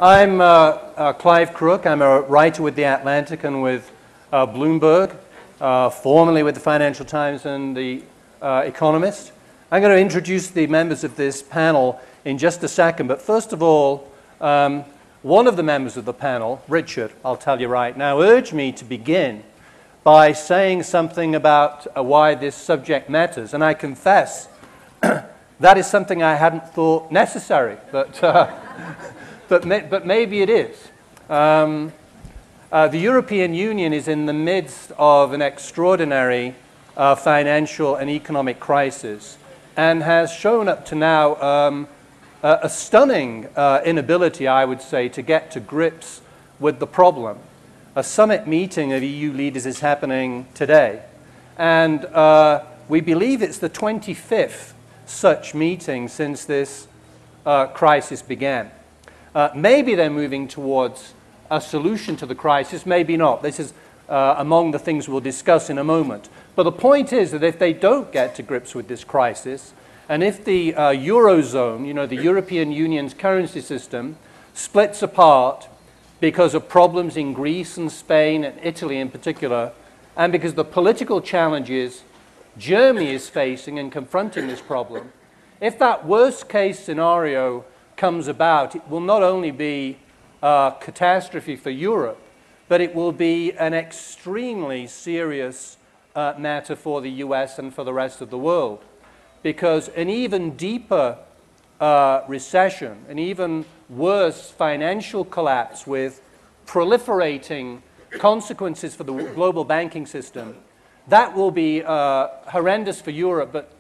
I'm Clive Crook. I'm a writer with The Atlantic and with Bloomberg, formerly with the Financial Times and The Economist. I'm going to introduce the members of this panel in just a second, but first of all, one of the members of the panel, Richard, I'll tell you right now, urged me to begin by saying something about why this subject matters, and I confess that is something I hadn't thought necessary, but maybe it is. The European Union is in the midst of an extraordinary financial and economic crisis and has shown up to now a stunning inability, I would say, to get to grips with the problem. A summit meeting of EU leaders is happening today, and we believe it's the 25th such meeting since this crisis began. Maybe they're moving towards a solution to the crisis, maybe not. This is among the things we'll discuss in a moment. But the point is that if they don't get to grips with this crisis, and if the Eurozone, the European Union's currency system, splits apart because of problems in Greece and Spain and Italy in particular, and because of the political challenges Germany is facing and confronting this problem, if that worst case scenario comes about, it will not only be a catastrophe for Europe, but it will be an extremely serious matter for the US and for the rest of the world. Because an even deeper recession, an even worse financial collapse with proliferating consequences for the global banking system, that will be horrendous for Europe, but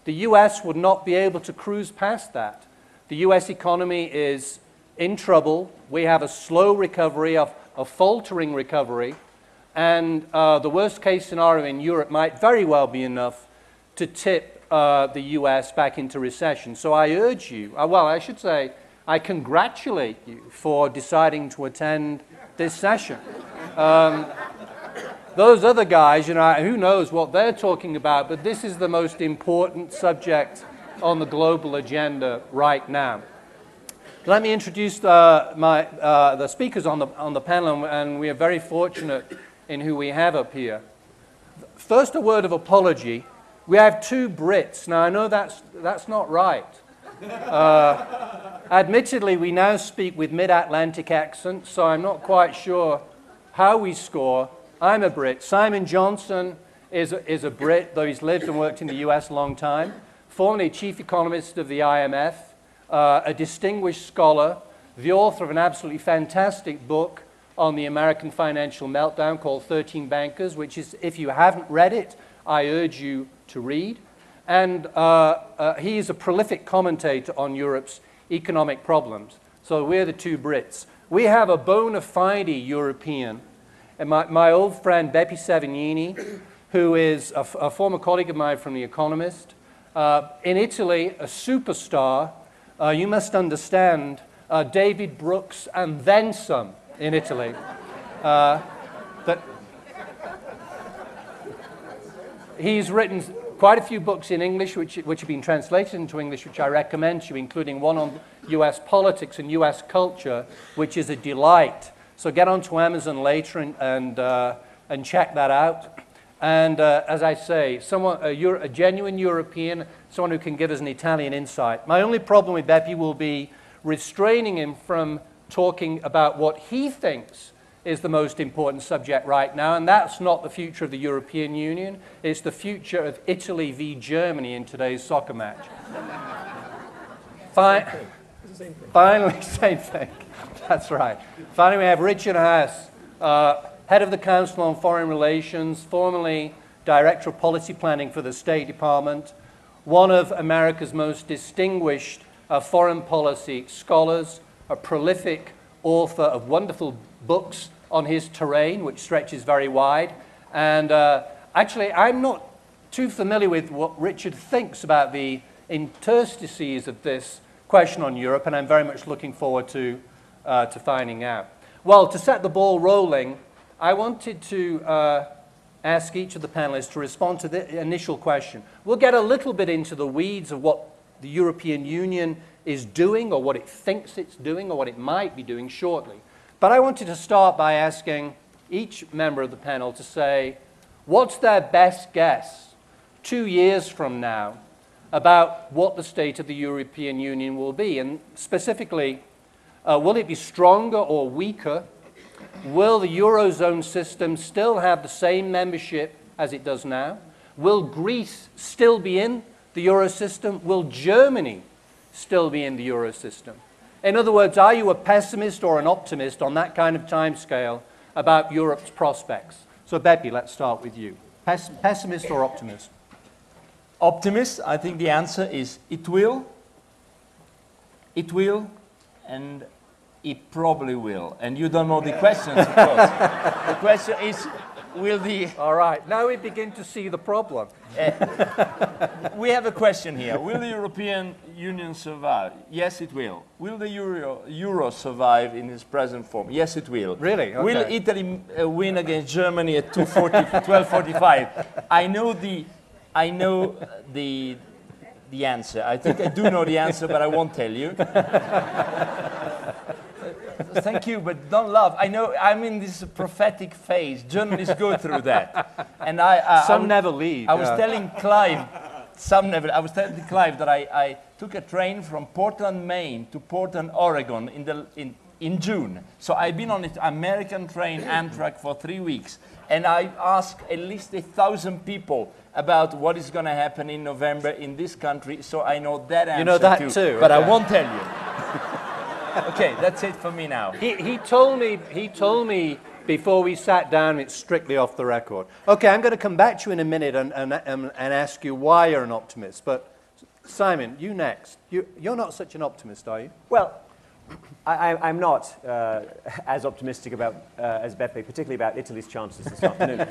the US would not be able to cruise past that. The US economy is in trouble. We have a slow recovery, a faltering recovery, and the worst case scenario in Europe might very well be enough to tip the US back into recession. So I urge you, well, I should say, I congratulate you for deciding to attend this session. Those other guys, who knows what they're talking about, but this is the most important subject on the global agenda right now. Let me introduce the speakers on the panel, and we are very fortunate in who we have up here. First, a word of apology. We have two Brits. Now, I know that's not right. Admittedly, we now speak with mid-Atlantic accents, so I'm not quite sure how we score. I'm a Brit. Simon Johnson is a Brit, though he's lived and worked in the US a long time. Formerly chief economist of the IMF, a distinguished scholar, the author of an absolutely fantastic book on the American financial meltdown called 13 Bankers, which is, if you haven't read it, I urge you to read. And he is a prolific commentator on Europe's economic problems. So we're the two Brits. We have a bona fide European, and my old friend Beppe Severgnini, who is a former colleague of mine from The Economist. In Italy, a superstar. You must understand David Brooks and then some in Italy. He's written quite a few books in English, which have been translated into English, which I recommend to you, including one on US politics and US culture, which is a delight. So get onto Amazon later and check that out. And as I say, a genuine European, someone who can give us an Italian insight. My only problem with Beppe will be restraining him from talking about what he thinks is the most important subject right now, and that's not the future of the European Union. It's the future of Italy v. Germany in today's soccer match. Finally, same thing. That's right. Finally, we have Richard Haass, head of the Council on Foreign Relations, formerly Director of Policy Planning for the State Department, one of America's most distinguished foreign policy scholars, a prolific author of wonderful books on his terrain, which stretches very wide. And actually, I'm not too familiar with what Richard thinks about the interstices of this question on Europe, and I'm very much looking forward to finding out. Well, to set the ball rolling, I wanted to ask each of the panelists to respond to the initial question. We'll get a little bit into the weeds of what the European Union is doing or what it thinks it's doing or what it might be doing shortly. But I wanted to start by asking each member of the panel to say, what's their best guess 2 years from now about what the state of the European Union will be? And specifically, will it be stronger or weaker? Will the Eurozone system still have the same membership as it does now? Will Greece still be in the Euro system? Will Germany still be in the Euro system? In other words, are you a pessimist or an optimist on that kind of timescale about Europe's prospects? So, Beppe, let's start with you. Pessimist or optimist? Optimist, I think the answer is it will, and it probably will. And you don't know the questions, of course. The question is, will the... All right, now we begin to see the problem. We have a question here. Will the European Union survive? Yes, it will. Will the Euro survive in its present form? Yes, it will. Really? Okay. Will Italy win against Germany at 12:45? I know the answer. I think I do know the answer, but I won't tell you. Thank you, but don't laugh. I know I'm in this prophetic phase. Journalists go through that, and some never leave. I was telling Clive, I was telling Clive that I took a train from Portland, Maine, to Portland, Oregon in June. So I've been on an American train, Amtrak, for 3 weeks, and I asked at least 1,000 people about what is going to happen in November in this country. So I know that answer. You know that too, but okay. I won't tell you. Okay, that's it for me now. He told me before we sat down, it's strictly off the record. Okay, I'm going to come back to you in a minute and ask you why you're an optimist. But Simon, you next. You're not such an optimist, are you? Well, I'm not as optimistic about as Beppe, particularly about Italy's chances this afternoon.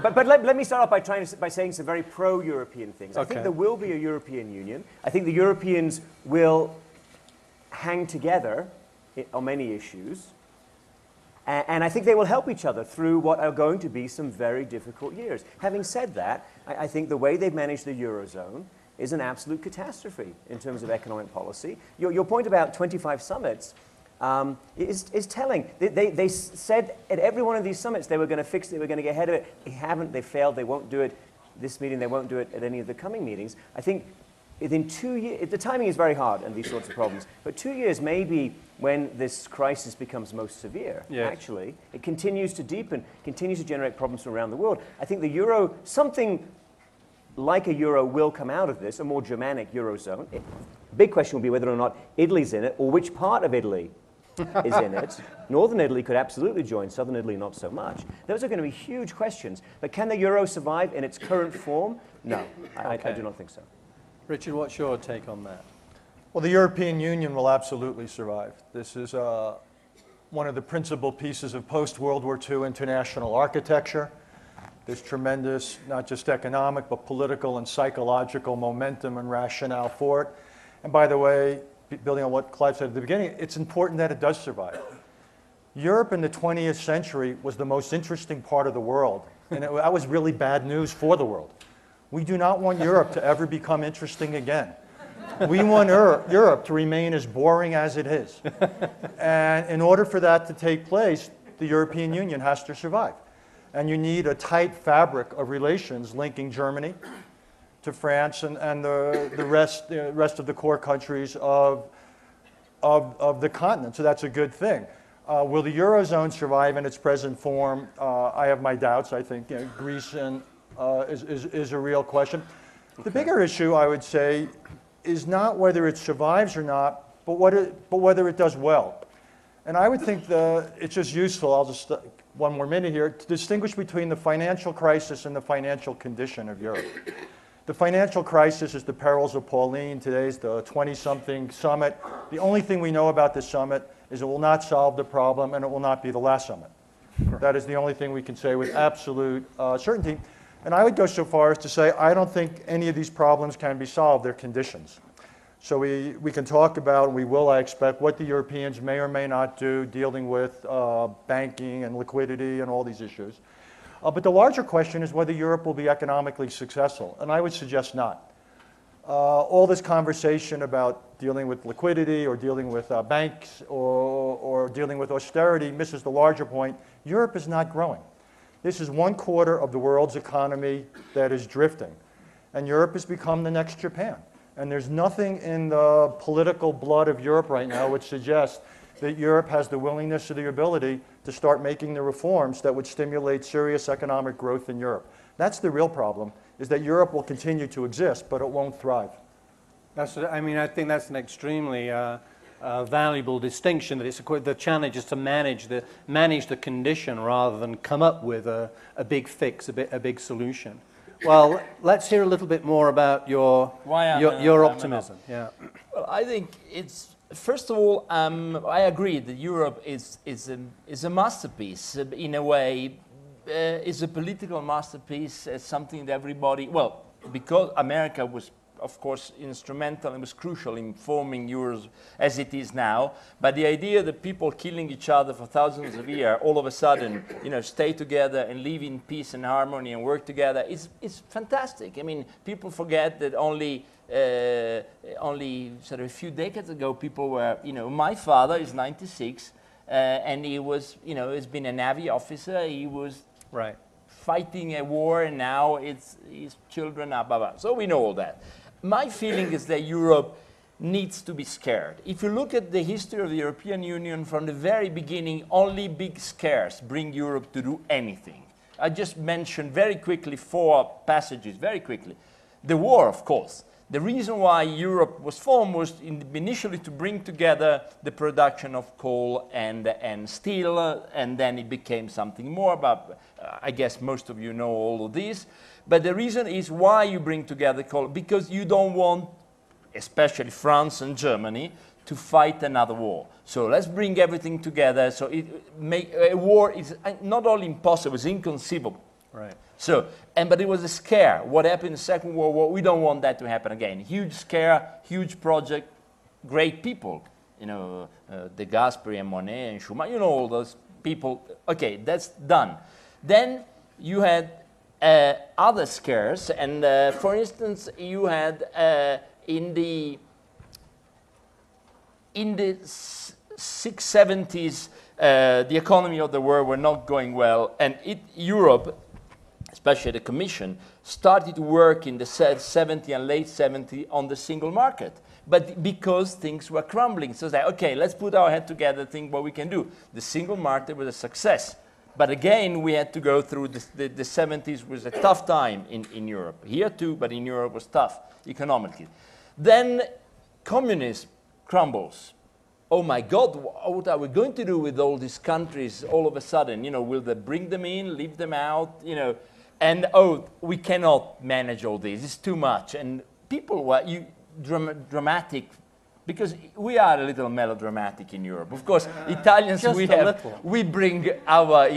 But let me start off by saying some very pro-European things. Okay. I think there will be a European Union. I think the Europeans will hang together on many issues. And I think they will help each other through what are going to be some very difficult years. Having said that, I think the way they've managed the Eurozone is an absolute catastrophe in terms of economic policy. Your point about 25 summits is telling. They said at every one of these summits they were going to fix it, they were going to get ahead of it. They haven't, they failed, they won't do it this meeting, they won't do it at any of the coming meetings. I think within 2 years, the timing is very hard in these sorts of problems, but 2 years may be when this crisis becomes most severe. Yes. Actually, it continues to deepen, continues to generate problems from around the world. I think the euro, something like a euro will come out of this, a more Germanic Eurozone. Big question will be whether or not Italy's in it, or which part of Italy is in it. Northern Italy could absolutely join, Southern Italy not so much. Those are going to be huge questions. But can the euro survive in its current form? No, I do not think so. Richard, what's your take on that? Well, the European Union will absolutely survive. This is one of the principal pieces of post-World War II international architecture. There's tremendous, not just economic, but political and psychological momentum and rationale for it. And by the way, building on what Clive said at the beginning, it's important that it does survive. Europe in the 20th century was the most interesting part of the world, and that was really bad news for the world. We do not want Europe to ever become interesting again. We want Europe to remain as boring as it is. And in order for that to take place, the European Union has to survive. And you need a tight fabric of relations linking Germany to France and the rest of the core countries of the continent. So that's a good thing. Will the Eurozone survive in its present form? I have my doubts. I think Greece is a real question. The bigger issue, I would say, is not whether it survives or not, but whether it does well. And I would think it's just useful, I'll just, one more minute here, to distinguish between the financial crisis and the financial condition of Europe. The financial crisis is the perils of Pauline. Today's the 20-something summit. The only thing we know about this summit is it will not solve the problem and it will not be the last summit. Correct. That is the only thing we can say with absolute certainty. And I would go so far as to say I don't think any of these problems can be solved. They're conditions. So we can talk about, and we will, I expect, what the Europeans may or may not do dealing with banking and liquidity and all these issues. But the larger question is whether Europe will be economically successful, and I would suggest not. all this conversation about dealing with liquidity or dealing with banks or dealing with austerity misses the larger point. Europe is not growing. This is 1/4 of the world's economy that is drifting. And Europe has become the next Japan. And there's nothing in the political blood of Europe right now which suggests that Europe has the willingness or the ability to start making the reforms that would stimulate serious economic growth in Europe. That's the real problem, is that Europe will continue to exist, but it won't thrive. I mean, I think that's an extremely valuable distinction, that the challenge is to manage the condition rather than come up with a big fix, a big solution. Well, let's hear a little bit more about your optimism. Yeah. Well, I think it's, first of all, I agree that Europe is a masterpiece in a way. Is a political masterpiece, something that everybody, well, because America was, of course, instrumental and was crucial in forming Euros as it is now, but the idea that people killing each other for thousands of years, all of a sudden, stay together and live in peace and harmony and work together is fantastic. I mean, people forget that only sort of a few decades ago, people were, my father is 96, and he was, he's been a Navy officer, he was fighting a war, and now his children are blah, blah. So we know all that. My feeling is that Europe needs to be scared. If you look at the history of the European Union from the very beginning, only big scares bring Europe to do anything. I just mentioned very quickly 4 passages, very quickly. The war, of course. The reason why Europe was formed was initially to bring together the production of coal and steel, and then it became something more, but I guess most of you know all of this. But the reason is why you bring together coal, because you don't want, especially France and Germany, to fight another war. So let's bring everything together. So a war is not only impossible, it's inconceivable. Right. So, but it was a scare. What happened in the Second World War, we don't want that to happen again. Huge scare, huge project, great people. De Gasperi and Monet and Schumann, all those people. Okay, that's done. Then you had other scares, and for instance, you had in the 670s, the economy of the world were not going well, and Europe, especially the Commission, started to work in the 70s and late 70s on the single market. But because things were crumbling, so they okay, let's put our head together, think what we can do. The single market was a success. But again, we had to go through the 70s was a tough time in Europe. Here too, but in Europe was tough economically. Then communism crumbles. Oh my God, what are we going to do with all these countries all of a sudden? Will they bring them in, leave them out? And we cannot manage all this. It's too much. And people were dramatic, because we are a little melodramatic in Europe. Of course, Italians, we bring our,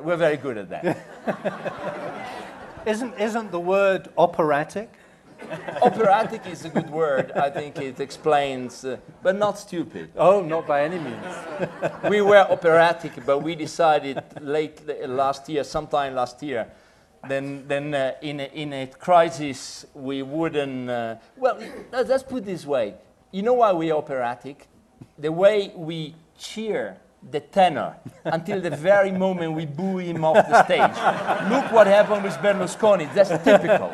we're very good at that. Isn't the word operatic? Operatic is a good word. I think it explains, but not stupid. Oh, not by any means. We were operatic, but we decided sometime last year, then in a crisis we wouldn't. Well, let's put it this way. You know why we're operatic? The way we cheer the tenor until the very moment we boo him off the stage. Look what happened with Berlusconi. That's typical.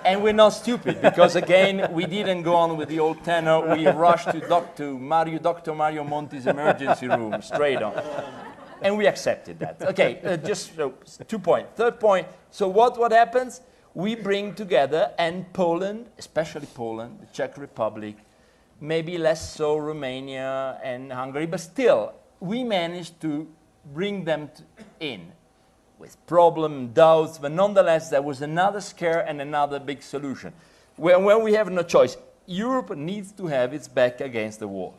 And we're not stupid, because again, we didn't go on with the old tenor. We rushed to Dr. Mario Monti's emergency room, straight on. And we accepted that. Okay, just 2 points. Third point, so what happens? We bring together, and Poland, especially Poland, the Czech Republic, maybe less so Romania and Hungary, but still, we managed to bring them in with problem, doubts, but nonetheless, there was another scare and another big solution. When we have no choice, Europe needs to have its back against the wall.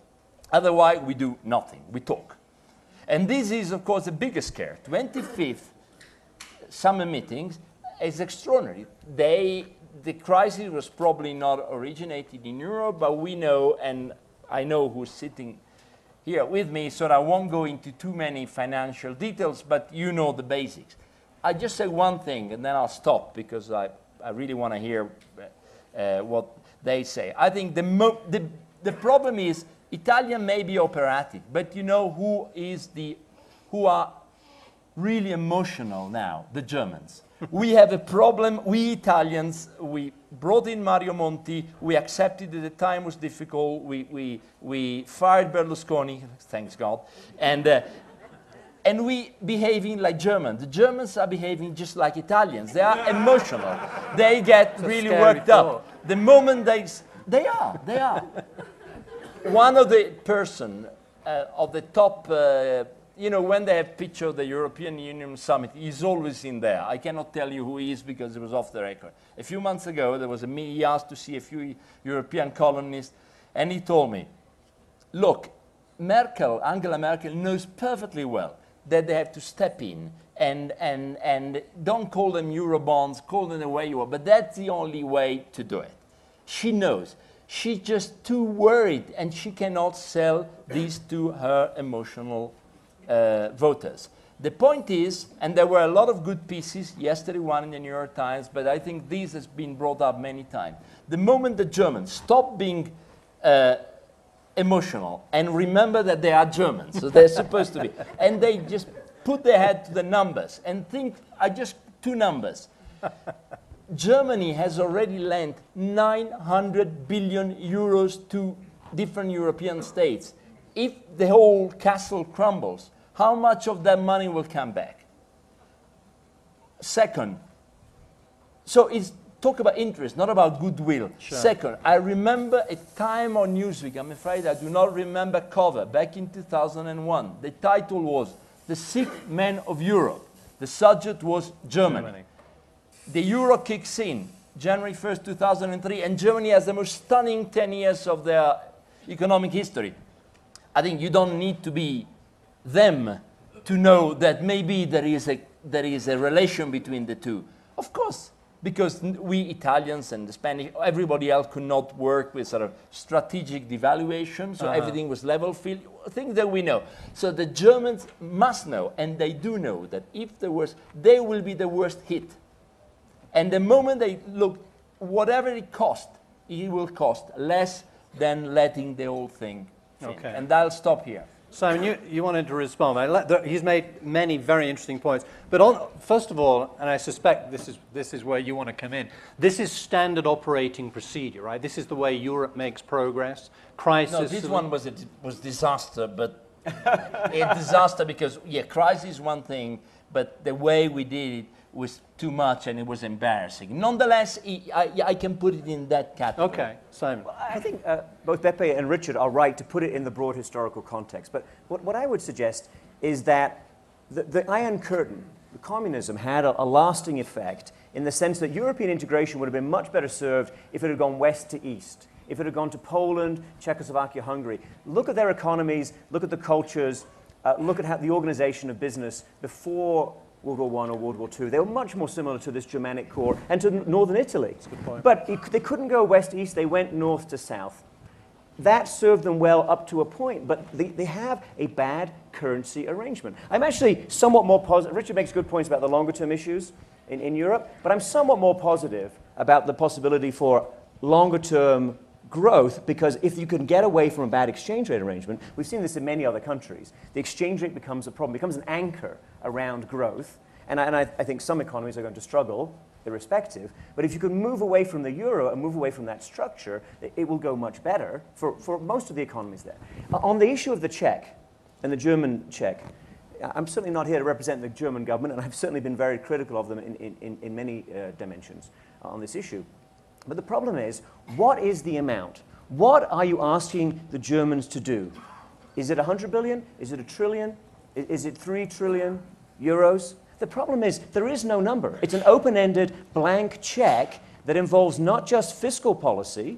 Otherwise, we do nothing, we talk. And this is, of course, the biggest scare. 25th summer meetings is extraordinary. The crisis was probably not originated in Europe, but we know, and I know who's sitting here with me, so I won't go into too many financial details, but you know the basics. I just say one thing, and then I'll stop, because I I really want to hear what they say. I think the problem is Italian may be operatic, but you know who are really emotional now? The Germans. We have a problem, we Italians, we brought in Mario Monti, we accepted that the time was difficult, we fired Berlusconi, thanks God, and we behaving like Germans. The Germans are behaving just like Italians. They are emotional. They get really worked up. The moment they are. One of the person of the top, you know, when they have picture of the European Union summit, he's always in there. I cannot tell you who he is because it was off the record. A few months ago, there was he asked to see a few European colonists, and he told me, look, Angela Merkel knows perfectly well that they have to step in and don't call them Eurobonds, call them the way you are, but that's the only way to do it. She knows. She's just too worried, and she cannot sell these to her emotional voters. The point is, and there were a lot of good pieces, yesterday one in the New York Times, but I think this has been brought up many times. The moment the Germans stop being emotional and remember that they are Germans, so they're supposed to be, and they just put their head to the numbers and think, just two numbers. Germany has already lent 900 billion euros to different European states. If the whole castle crumbles, how much of that money will come back? Second, so it's talk about interest, not about goodwill. Sure. Second, I remember a time on Newsweek, I'm afraid I do not remember cover, back in 2001. The title was The Sick Man of Europe. The subject was Germany. The euro kicks in January 1st, 2003, and Germany has the most stunning 10 years of their economic history. I think you don't need to be them to know that maybe there is a relation between the two. Of course, because we Italians and the Spanish, everybody else could not work with sort of strategic devaluation, so everything was level field, things that we know. So the Germans must know, and they do know, that if the worst, they will be the worst hit. And the moment they look, whatever it will cost less than letting the whole thing finish. Okay. And I'll stop here. Simon, you wanted to respond. He's made many very interesting points. But first of all, and I suspect this is where you want to come in, this is standard operating procedure, right? This is the way Europe makes progress. Crisis. No, this one was disaster, but a disaster because, yeah, crisis is one thing, but the way we did it was too much and it was embarrassing. Nonetheless, I can put it in that category. Okay, Simon. Well, I think both Beppe and Richard are right to put it in the broad historical context. But what I would suggest is that the Iron Curtain, the communism, had a lasting effect in the sense that European integration would have been much better served if it had gone west to east, if it had gone to Poland, Czechoslovakia, Hungary. Look at their economies, look at the cultures, look at how the organization of business before World War I or World War II. They were much more similar to this Germanic core and to northern Italy. That's a good point. But they couldn't go west to east, they went north to south. That served them well up to a point, but they have a bad currency arrangement. I'm actually somewhat more positive. Richard makes good points about the longer term issues in Europe, but I'm somewhat more positive about the possibility for longer term growth, because if you can get away from a bad exchange rate arrangement, we've seen this in many other countries, the exchange rate becomes a problem, becomes an anchor around growth, and I think some economies are going to struggle, irrespective, but if you can move away from the euro and move away from that structure, it will go much better for most of the economies there. On the issue of the Czech and the German Czech, I'm certainly not here to represent the German government, and I've certainly been very critical of them in many dimensions on this issue. But the problem is, what is the amount? What are you asking the Germans to do? Is it 100 billion? Is it 1 trillion? Is it 3 trillion euros? The problem is, there is no number. It's an open-ended blank check that involves not just fiscal policy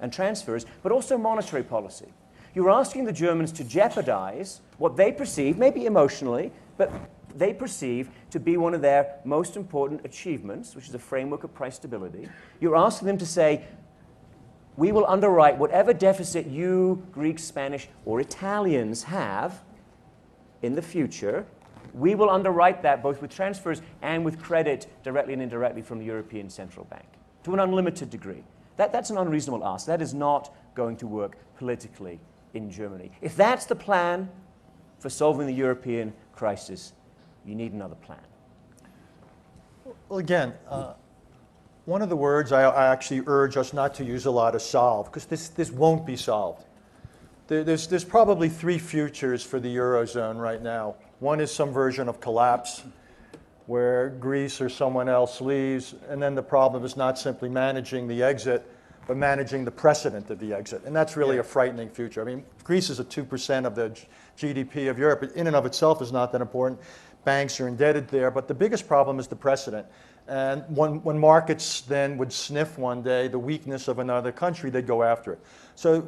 and transfers, but also monetary policy. You're asking the Germans to jeopardize what they perceive, maybe emotionally, but they perceive to be one of their most important achievements, which is a framework of price stability. You're asking them to say, we will underwrite whatever deficit you, Greeks, Spanish, or Italians have in the future, We will underwrite that both with transfers and with credit directly and indirectly from the European Central Bank to an unlimited degree. That's an unreasonable ask. That is not going to work politically in Germany. If that's the plan for solving the European crisis, you need another plan. Well, again, one of the words I actually urge us not to use a lot is solve, because this won't be solved. There's probably three futures for the Eurozone right now. One is some version of collapse, where Greece or someone else leaves, and then the problem is not simply managing the exit, but managing the precedent of the exit. And that's really a frightening future. I mean, Greece is at 2% of the GDP of Europe. In and of itself is not that important. Banks are indebted there, but the biggest problem is the precedent. And when markets then would sniff one day the weakness of another country, they'd go after it. So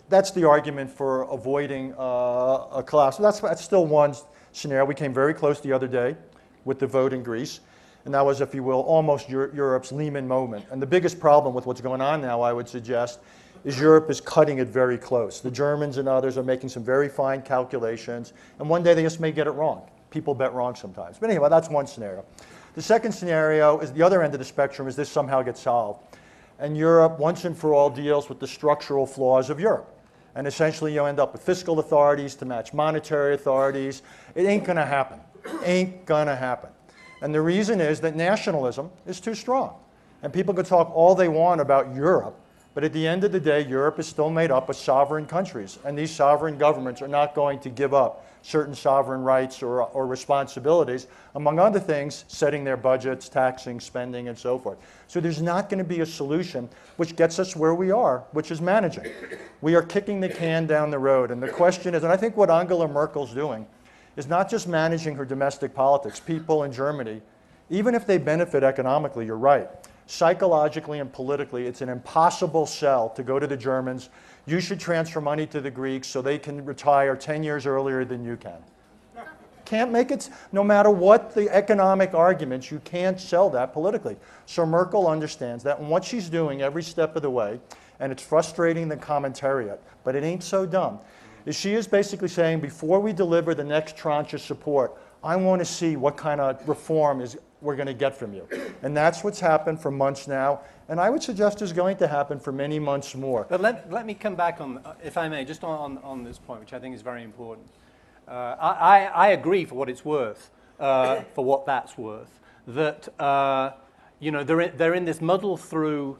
that's the argument for avoiding a collapse. So that's still one scenario. We came very close the other day with the vote in Greece. And that was, if you will, almost Europe's Lehman moment. And the biggest problem with what's going on now, I would suggest, is Europe is cutting it very close. The Germans and others are making some very fine calculations. And one day they just may get it wrong. People bet wrong sometimes. But anyway, that's one scenario. The second scenario is the other end of the spectrum, is this somehow gets solved. And Europe, once and for all, deals with the structural flaws of Europe. And essentially you end up with fiscal authorities to match monetary authorities. It ain't going to happen. Ain't going to happen. And the reason is that nationalism is too strong. And people can talk all they want about Europe, but at the end of the day, Europe is still made up of sovereign countries. And these sovereign governments are not going to give up certain sovereign rights or responsibilities, among other things, setting their budgets, taxing, spending, and so forth. So there's not going to be a solution which gets us where we are, which is managing. We are kicking the can down the road. And the question is, and I think what Angela Merkel's doing, is not just managing her domestic politics. People in Germany, even if they benefit economically, you're right, psychologically and politically, it's an impossible sell to go to the Germans. You should transfer money to the Greeks so they can retire 10 years earlier than you can. Can't make it, no matter what the economic arguments, you can't sell that politically. So Merkel understands that, and what she's doing every step of the way, and it's frustrating the commentariat, but it ain't so dumb, is she is basically saying, before we deliver the next tranche of support, I want to see what kind of reform we're going to get from you. And that's what's happened for months now, and I would suggest is going to happen for many months more. But let me come back on, if I may, just on this point, which I think is very important. I agree, for what it's worth, for what that's worth, that you know, they're in this muddle-through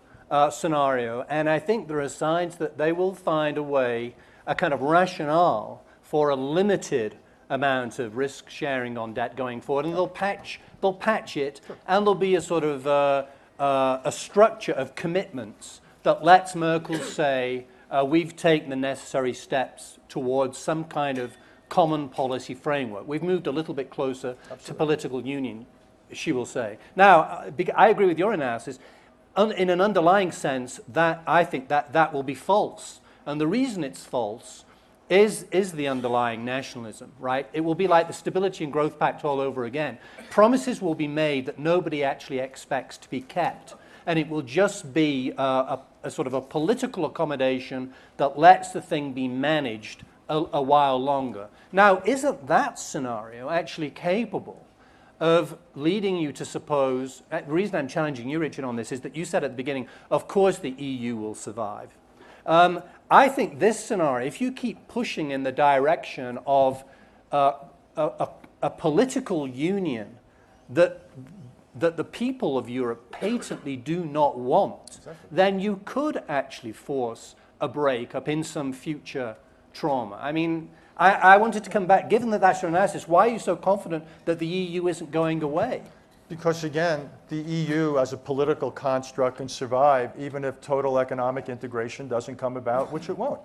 scenario, and I think there are signs that they will find a way, a kind of rationale for a limited amount of risk sharing on debt going forward, and they'll patch it, and there'll be a sort of a structure of commitments that lets Merkel say, we've taken the necessary steps towards some kind of common policy framework. We've moved a little bit closer to political union, she will say. Now, I agree with your analysis. In an underlying sense, that I think that will be false. And the reason it's false is the underlying nationalism, right? It will be like the Stability and Growth Pact all over again. Promises will be made that nobody actually expects to be kept. And it will just be a sort of a political accommodation that lets the thing be managed a while longer. Now, isn't that scenario actually capable of leading you to suppose, the reason I'm challenging you, Richard, on this is that you said at the beginning, of course the EU will survive. I think this scenario, if you keep pushing in the direction of a political union that the people of Europe patently do not want, then you could actually force a break-up in some future trauma. I mean, I wanted to come back, given that that's your analysis, why are you so confident that the EU isn't going away? Because again, the EU as a political construct can survive even if total economic integration doesn't come about, which it won't.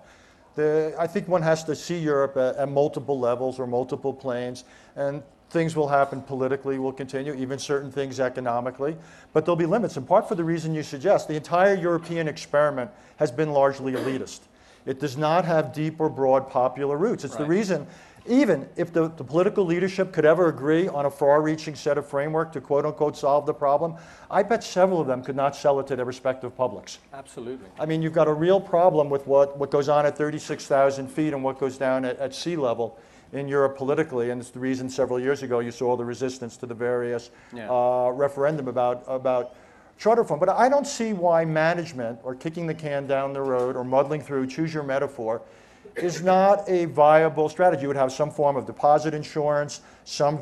I think one has to see Europe at multiple levels or multiple planes, and things will happen politically, will continue, even certain things economically, but there'll be limits, in part for the reason you suggest. The entire European experiment has been largely elitist. It does not have deep or broad popular roots. It's the reason, even if the political leadership could ever agree on a far-reaching set of framework to quote-unquote solve the problem, I bet several of them could not sell it to their respective publics. Absolutely. I mean, you've got a real problem with what goes on at 36,000 feet and what goes down at sea level in Europe politically, and it's the reason several years ago you saw the resistance to the various referendum about charter reform. But I don't see why management, or kicking the can down the road, or muddling through, choose your metaphor, is not a viable strategy. You would have some form of deposit insurance, some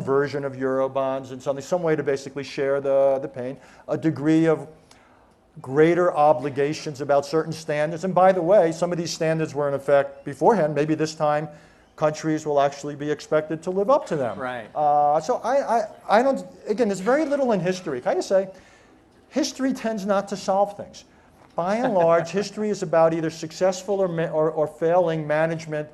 version of Eurobonds, and some way to basically share the pain, a degree of greater obligations about certain standards. And by the way, some of these standards were in effect beforehand. Maybe this time countries will actually be expected to live up to them. Right. So I don't, again, there's very little in history. Can I just say, history tends not to solve things. By and large, history is about either successful or failing management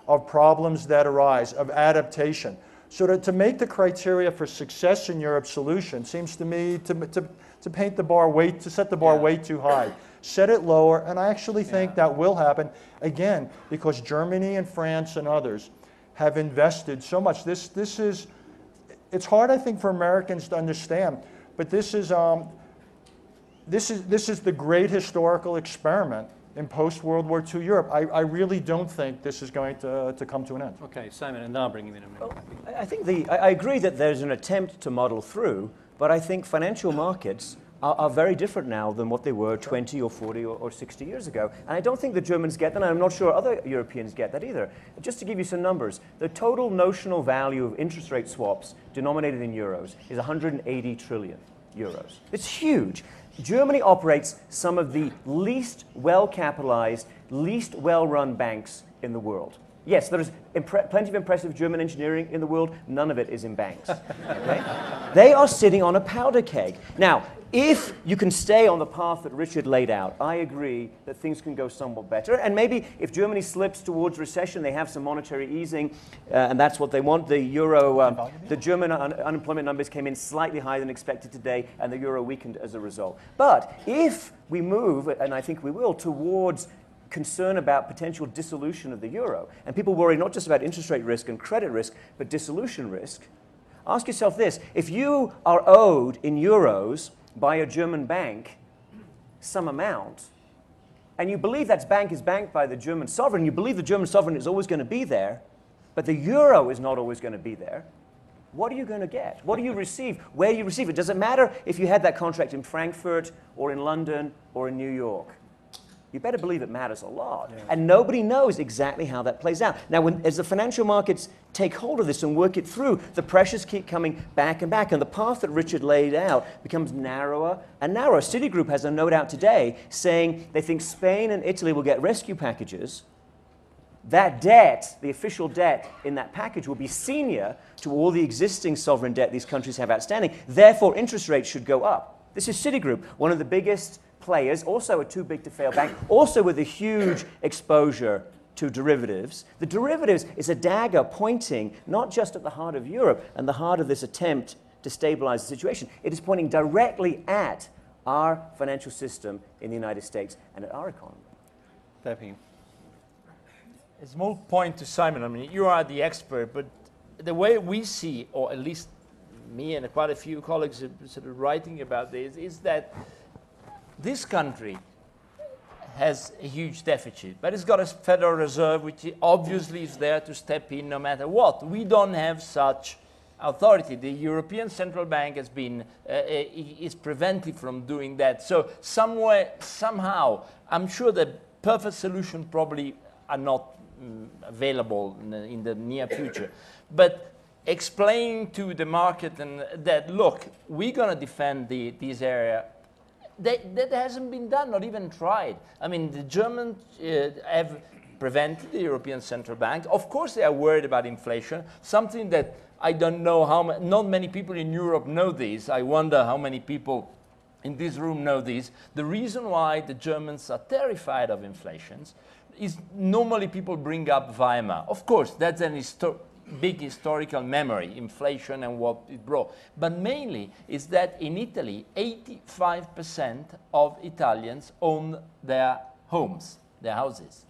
of problems that arise, of adaptation. So to make the criteria for success in Europe's solution seems to me to paint the bar to set the bar way too high. Set it lower, and I actually think that will happen, again, because Germany and France and others have invested so much. It's hard, I think, for Americans to understand, but this is the great historical experiment in post-World War II Europe. I really don't think this is going to come to an end. Okay, Simon, and then I'll bring you in a minute. Well, I think I agree that there's an attempt to model through, but I think financial markets are very different now than what they were 20 or 40 or 60 years ago. And I don't think the Germans get that, and I'm not sure other Europeans get that either. Just to give you some numbers, the total notional value of interest rate swaps denominated in euros is 180 trillion euros. It's huge. Germany operates some of the least well-capitalized, least well-run banks in the world. Yes, there is plenty of impressive German engineering in the world. None of it is in banks. Okay? They are sitting on a powder keg. Now, if you can stay on the path that Richard laid out, I agree that things can go somewhat better. And maybe if Germany slips towards recession, they have some monetary easing, and that's what they want. The German unemployment numbers came in slightly higher than expected today, and the euro weakened as a result. But if we move, and I think we will, towards concern about potential dissolution of the euro, and people worry not just about interest rate risk and credit risk, but dissolution risk, ask yourself this: if you are owed in euros by a German bank some amount, and you believe that bank is banked by the German sovereign, you believe the German sovereign is always going to be there, but the euro is not always going to be there, what are you going to get? What do you receive? Where do you receive it? Does it matter if you had that contract in Frankfurt or in London or in New York? You better believe it matters a lot. Yeah. And nobody knows exactly how that plays out. Now, as the financial markets take hold of this and work it through, the pressures keep coming back and back, and the path that Richard laid out becomes narrower and narrower. Citigroup has a note out today saying they think Spain and Italy will get rescue packages. That debt, the official debt in that package, will be senior to all the existing sovereign debt these countries have outstanding. Therefore, interest rates should go up. This is Citigroup, one of the biggest players, also a too-big-to-fail bank, also with a huge exposure to derivatives. The derivatives is a dagger pointing not just at the heart of Europe and the heart of this attempt to stabilize the situation. It is pointing directly at our financial system in the United States and at our economy. Beppe. A small point to Simon. I mean, you are the expert, but the way we see, or at least me and quite a few colleagues are sort of writing about this, is that this country has a huge deficit, but it's got a Federal Reserve which obviously is there to step in no matter what. We don't have such authority. The European Central Bank has been is prevented from doing that. So somehow, I'm sure the perfect solution probably are not available in the near future. But explain to the market and that, look, we're going to defend this area. That hasn't been done, not even tried. I mean, the Germans have prevented the European Central Bank. Of course, they are worried about inflation, something that I don't know how not many people in Europe know this. I wonder how many people in this room know this. The reason why the Germans are terrified of inflation is normally people bring up Weimar. Of course, that's an big historical memory, inflation and what it brought. But mainly is that in Italy, 85% of Italians own their homes, their houses.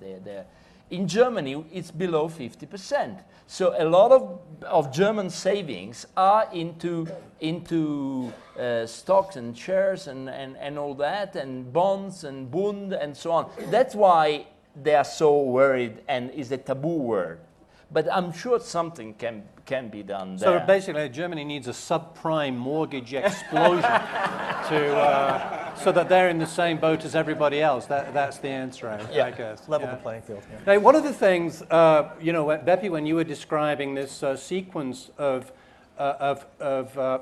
In Germany, it's below 50%. So a lot of German savings are into stocks and shares and all that, and bonds and Bund and so on. That's why they are so worried and is a taboo word. But I'm sure something can be done So there. basically, Germany needs a subprime mortgage explosion so that they're in the same boat as everybody else. That's the answer, I guess. Level Yeah. the playing field. Yeah. Now, one of the things, you know, Beppe, when you were describing this sequence of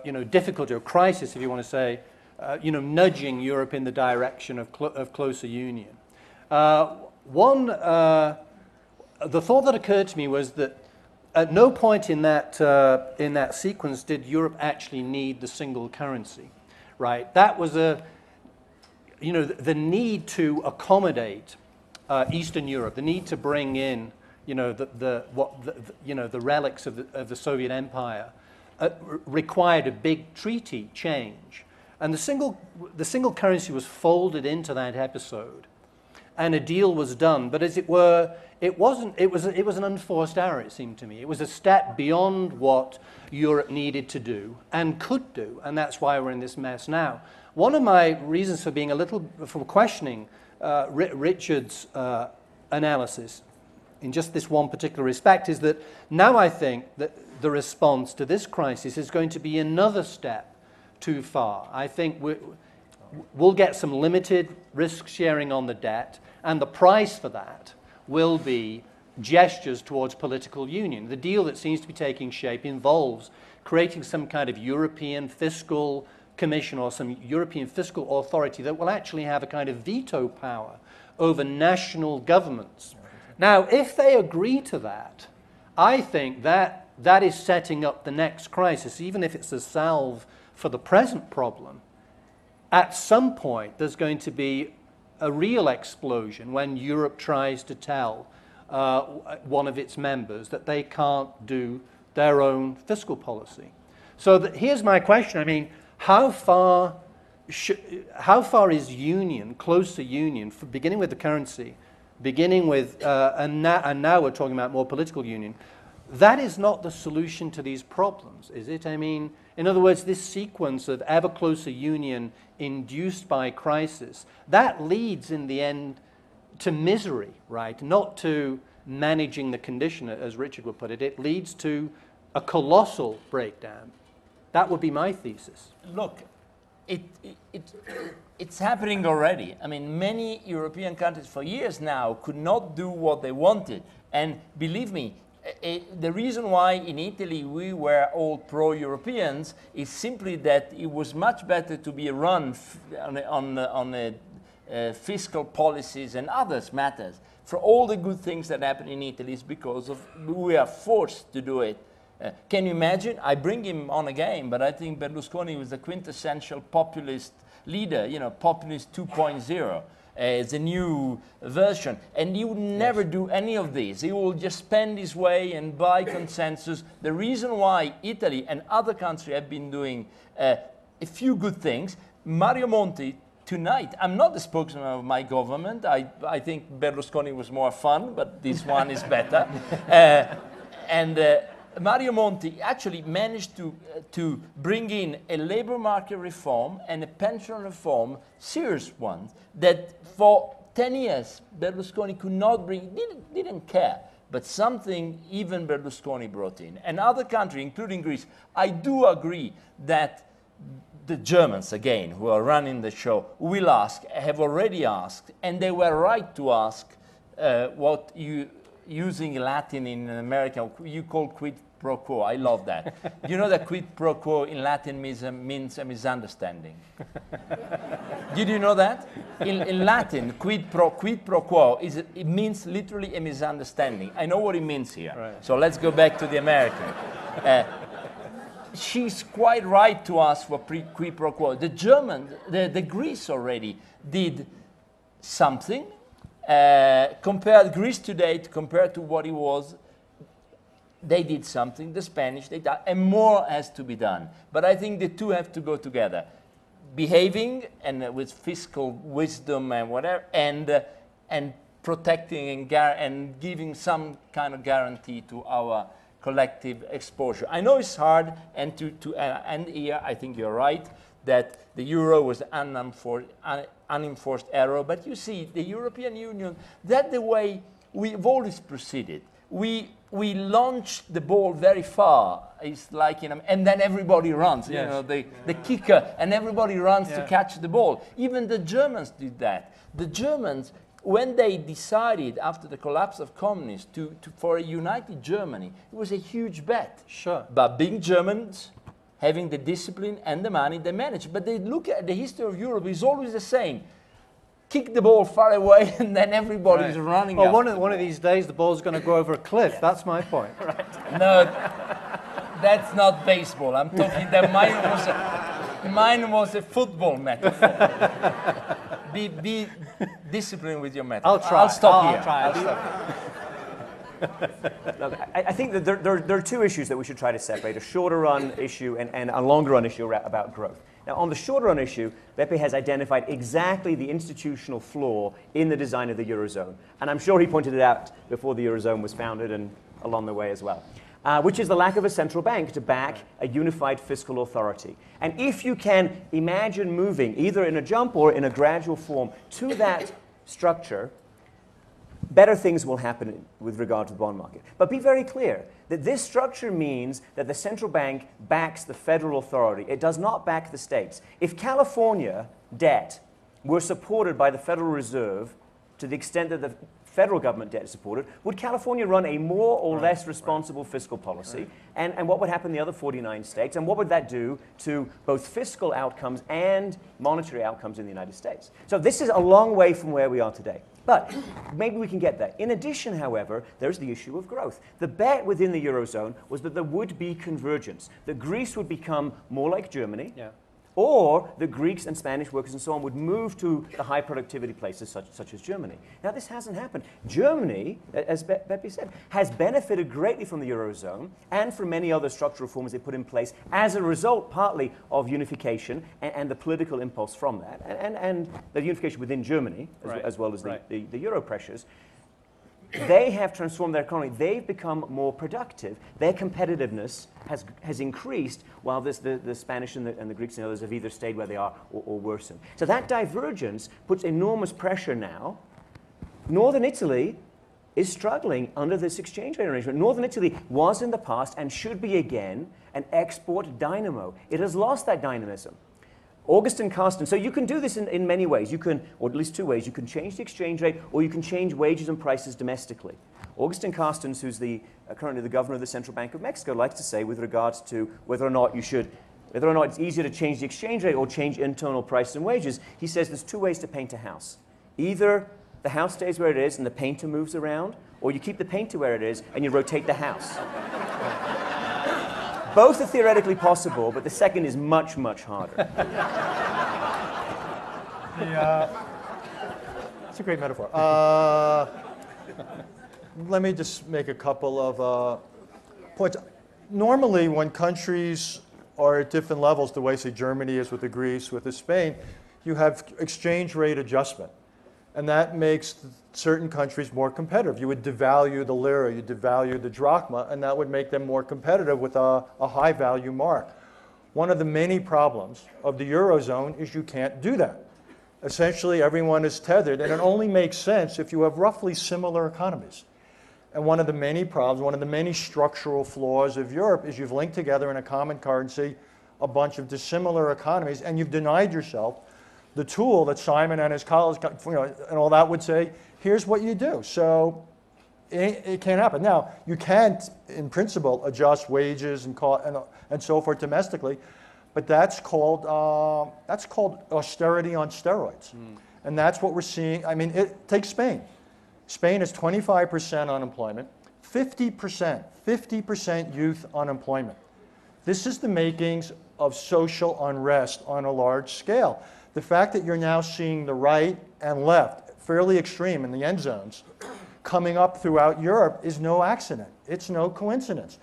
you know, difficulty or crisis, if you want to say, you know, nudging Europe in the direction of closer union. The thought that occurred to me was that at no point in that sequence did Europe actually need the single currency, right? That was you know, the need to accommodate Eastern Europe, the need to bring in, you know, the relics of the Soviet Empire required a big treaty change, and the single currency was folded into that episode, and a deal was done. But as it were, it was an unforced error. It seemed to me it was a step beyond what Europe needed to do and could do, and that's why we're in this mess now. One of my reasons for questioning Richard's analysis in just this one particular respect is that now I think that the response to this crisis is going to be another step too far. I think we'll get some limited risk sharing on the debt, and the price for that will be gestures towards political union. The deal that seems to be taking shape involves creating some kind of European fiscal commission or some European fiscal authority that will actually have a kind of veto power over national governments. Now, if they agree to that, I think that is setting up the next crisis, even if it's a salve for the present problem. At some point, there's going to be a real explosion when Europe tries to tell one of its members that they can't do their own fiscal policy. So here's my question. I mean, how far is union, closer union, beginning with the currency, beginning with, and now we're talking about more political union, that is not the solution to these problems, is it? I mean, in other words, this sequence of ever closer union induced by crisis, that leads in the end to misery, right? Not to managing the condition, as Richard would put it. It leads to a colossal breakdown. That would be my thesis. Look, it's happening already. I mean, many European countries for years now could not do what they wanted. And believe me, the reason why in Italy we were all pro-Europeans is simply that it was much better to be run on fiscal policies and others matters. For all the good things that happen in Italy is because of we are forced to do it. Can you imagine? I bring him on again, but I think Berlusconi was the quintessential populist leader, you know, populist 2.0. It's a new version, and he would never do any of this. He will just spend his way and buy consensus. The reason why Italy and other countries have been doing a few good things, Mario Monti tonight, I'm not the spokesman of my government. I think Berlusconi was more fun, but this one is better. Mario Monti actually managed to bring in a labor market reform and a pension reform, serious ones, that for 10 years Berlusconi could not bring, didn't care. But something even Berlusconi brought in. And other countries, including Greece, I do agree that the Germans, again, who are running the show, will ask, have already asked, and they were right to ask what you, using Latin in America, you call quid pro quo. I love that. You know that quid pro quo in Latin means a misunderstanding. Did you know that? In Latin, quid pro quo, it means literally a misunderstanding. I know what it means here. Right. So let's go back to the American. She's quite right to ask for quid pro quo. The German, the Greece already did something. Compared Greece today compared to what it was, they did something. The Spanish, they did, and more has to be done. But I think the two have to go together, behaving and with fiscal wisdom and whatever, and protecting and giving some kind of guarantee to our collective exposure. I know it's hard, and to end here, I think you're right that the euro was an unenforced error. But you see, the European Union, that's the way we've always proceeded. we launch the ball very far. It's like, and then everybody runs. Yes. You know, the kicker, and everybody runs to catch the ball. Even the Germans did that. The Germans, when they decided after the collapse of communism for a united Germany, it was a huge bet. Sure. But big Germans, having the discipline and the money, they managed. But they look at the history of Europe, it's always the same. Kick the ball far away, and then everybody's running. Well, one of these days, the ball's going to go over a cliff. That's my point. Right. No, that's not baseball. I'm talking that mine was a football metaphor. Be disciplined with your metaphor. I'll try. I'll stop here. I'll try. Look, I think that there are two issues that we should try to separate, a shorter run issue and a longer run issue about growth. Now, on the shorter run issue, Beppe has identified exactly the institutional flaw in the design of the Eurozone. And I'm sure he pointed it out before the Eurozone was founded and along the way as well, which is the lack of a central bank to back a unified fiscal authority. And if you can imagine moving, either in a jump or in a gradual form, to that structure, better things will happen with regard to the bond market. But be very clear that this structure means that the central bank backs the federal authority. It does not back the states. If California debt were supported by the Federal Reserve to the extent that the federal government debt is supported, would California run a more or less responsible fiscal policy? And what would happen in the other 49 states? And what would that do to both fiscal outcomes and monetary outcomes in the United States? So this is a long way from where we are today. But maybe we can get there. In addition, however, there's the issue of growth. The bet within the Eurozone was that there would be convergence, that Greece would become more like Germany, or the Greeks and Spanish workers and so on would move to the high productivity places such as Germany. Now, this hasn't happened. Germany, as Beppe said, has benefited greatly from the Eurozone and from many other structural reforms they put in place as a result, partly of unification and the political impulse from that, and the unification within Germany, as well as the Euro pressures. They have transformed their economy. They've become more productive. Their competitiveness has increased, while the Spanish and the Greeks and others have either stayed where they are or worsened. So that divergence puts enormous pressure now. Northern Italy is struggling under this exchange rate arrangement. Northern Italy was in the past and should be again an export dynamo. It has lost that dynamism. August and Carsten, so you can do this in many ways. You can, or at least two ways. You can change the exchange rate, or you can change wages and prices domestically. August and Carsten, who's currently the governor of the Central Bank of Mexico, likes to say with regards to whether or not it's easier to change the exchange rate or change internal prices and wages, he says there's two ways to paint a house. Either the house stays where it is and the painter moves around, or you keep the painter where it is and you rotate the house. Both are theoretically possible, but the second is much, much harder. It's a great metaphor. Let me just make a couple of points. Normally, when countries are at different levels, the way, say, Germany is with the Greece, with the Spain, you have exchange rate adjustment. And that makes certain countries more competitive. You would devalue the lira, you devalue the drachma, and that would make them more competitive with a high value mark. One of the many problems of the Eurozone is you can't do that. Essentially, everyone is tethered, and it only makes sense if you have roughly similar economies. And one of the many problems, one of the many structural flaws of Europe is you've linked together in a common currency a bunch of dissimilar economies, and you've denied yourself the tool that Simon and his colleagues, and all that would say, here's what you do. So it can't happen. Now, you can't, in principle, adjust wages and so forth domestically, but that's called austerity on steroids. And that's what we're seeing. I mean, take Spain. Spain has 25% unemployment, 50% youth unemployment. This is the makings of social unrest on a large scale. The fact that you're now seeing the right and left, fairly extreme in the end zones, coming up throughout Europe is no accident. It's no coincidence.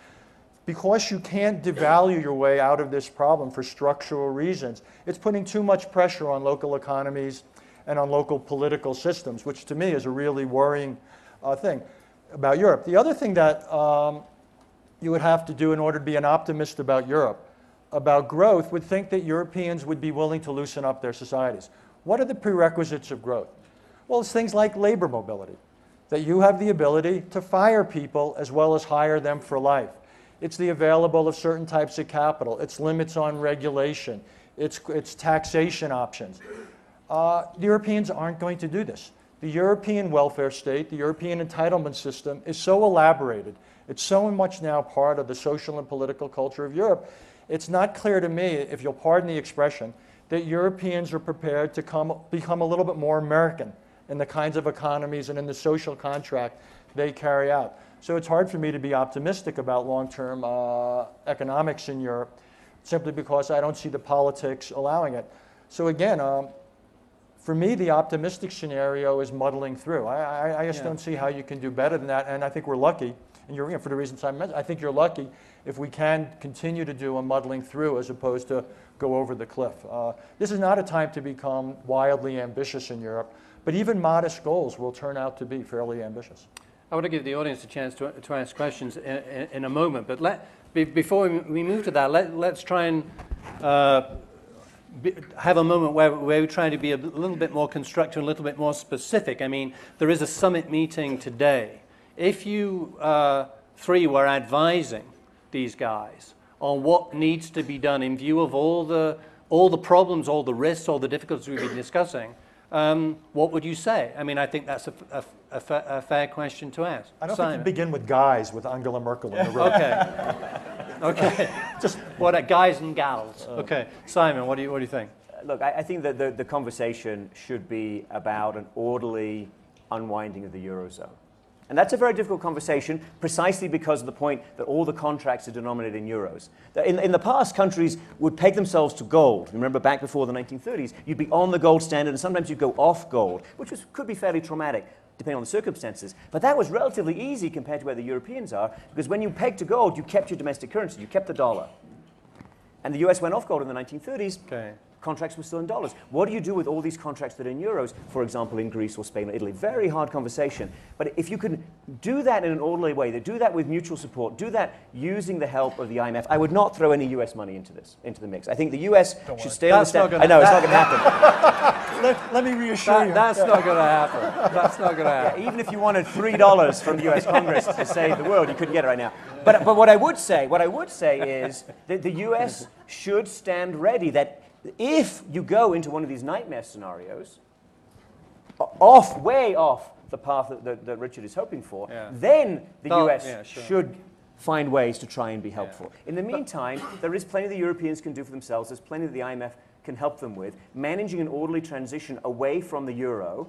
Because you can't devalue your way out of this problem for structural reasons, it's putting too much pressure on local economies and on local political systems, which to me is a really worrying thing about Europe. The other thing that you would have to do in order to be an optimist about Europe, about growth, would think that Europeans would be willing to loosen up their societies. What are the prerequisites of growth? Well, it's things like labor mobility. that you have the ability to fire people as well as hire them for life. It's the available of certain types of capital. It's limits on regulation. It's taxation options. The Europeans aren't going to do this. The European welfare state, the European entitlement system is so elaborated. It's so much now part of the social and political culture of Europe. It's not clear to me, if you'll pardon the expression, that Europeans are prepared to become a little bit more American in the kinds of economies and in the social contract they carry out. So it's hard for me to be optimistic about long-term economics in Europe, simply because I don't see the politics allowing it. So again, for me, the optimistic scenario is muddling through. I just don't see how you can do better than that, and I think we're lucky, and for the reasons I mentioned, I think you're lucky if we can continue to do a muddling through as opposed to go over the cliff. This is not a time to become wildly ambitious in Europe, but even modest goals will turn out to be fairly ambitious. I want to give the audience a chance to ask questions in a moment, but before we move to that, let's try and have a moment where we're trying to be a little bit more constructive, a little bit more specific. I mean, there is a summit meeting today. If you three were advising these guys on what needs to be done in view of all the problems, all the risks, all the difficulties we've been discussing, what would you say? I mean, I think that's a fair question to ask. I don't think you begin with guys with Angela Merkel in the room. Okay. Okay. Just what guys and gals. Okay. Simon, what do you think? Look, I think that the conversation should be about an orderly unwinding of the Eurozone. And that's a very difficult conversation precisely because of the point that all the contracts are denominated in euros. In the past, countries would peg themselves to gold. Remember back before the 1930s, you'd be on the gold standard and sometimes you'd go off gold, which could be fairly traumatic depending on the circumstances. But that was relatively easy compared to where the Europeans are, because when you pegged to gold, you kept your domestic currency, you kept the dollar. And the US went off gold in the 1930s. Okay. Contracts were still in dollars. What do you do with all these contracts that are in euros, for example, in Greece or Spain or Italy? Very hard conversation. But if you can do that in an orderly way, do that with mutual support, do that using the help of the IMF, I would not throw any US money into the mix. I think the US should stay on the stand. I know, it's not going to happen. Let me reassure you. That's not going to happen. That's not going to happen. Yeah, even if you wanted $3 from the US Congress to save the world, you couldn't get it right now. But what I would say is that the US should stand ready that if you go into one of these nightmare scenarios, way off the path that Richard is hoping for, then the US should find ways to try and be helpful. In the meantime, there is plenty the Europeans can do for themselves. There's plenty that the IMF can help them with. Managing an orderly transition away from the euro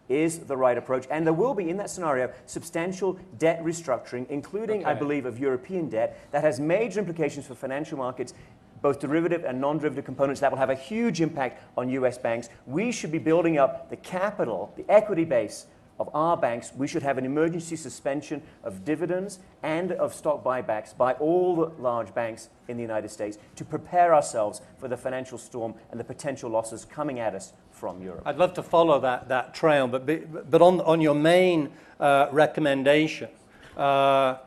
is the right approach. And there will be, in that scenario, substantial debt restructuring, including, I believe, of European debt that has major implications for financial markets, both derivative and non-derivative components that will have a huge impact on US banks. We should be building up the capital, the equity base of our banks. We should have an emergency suspension of dividends and of stock buybacks by all the large banks in the United States to prepare ourselves for the financial storm and the potential losses coming at us from Europe. I'd love to follow that trail, but on your main recommendation, an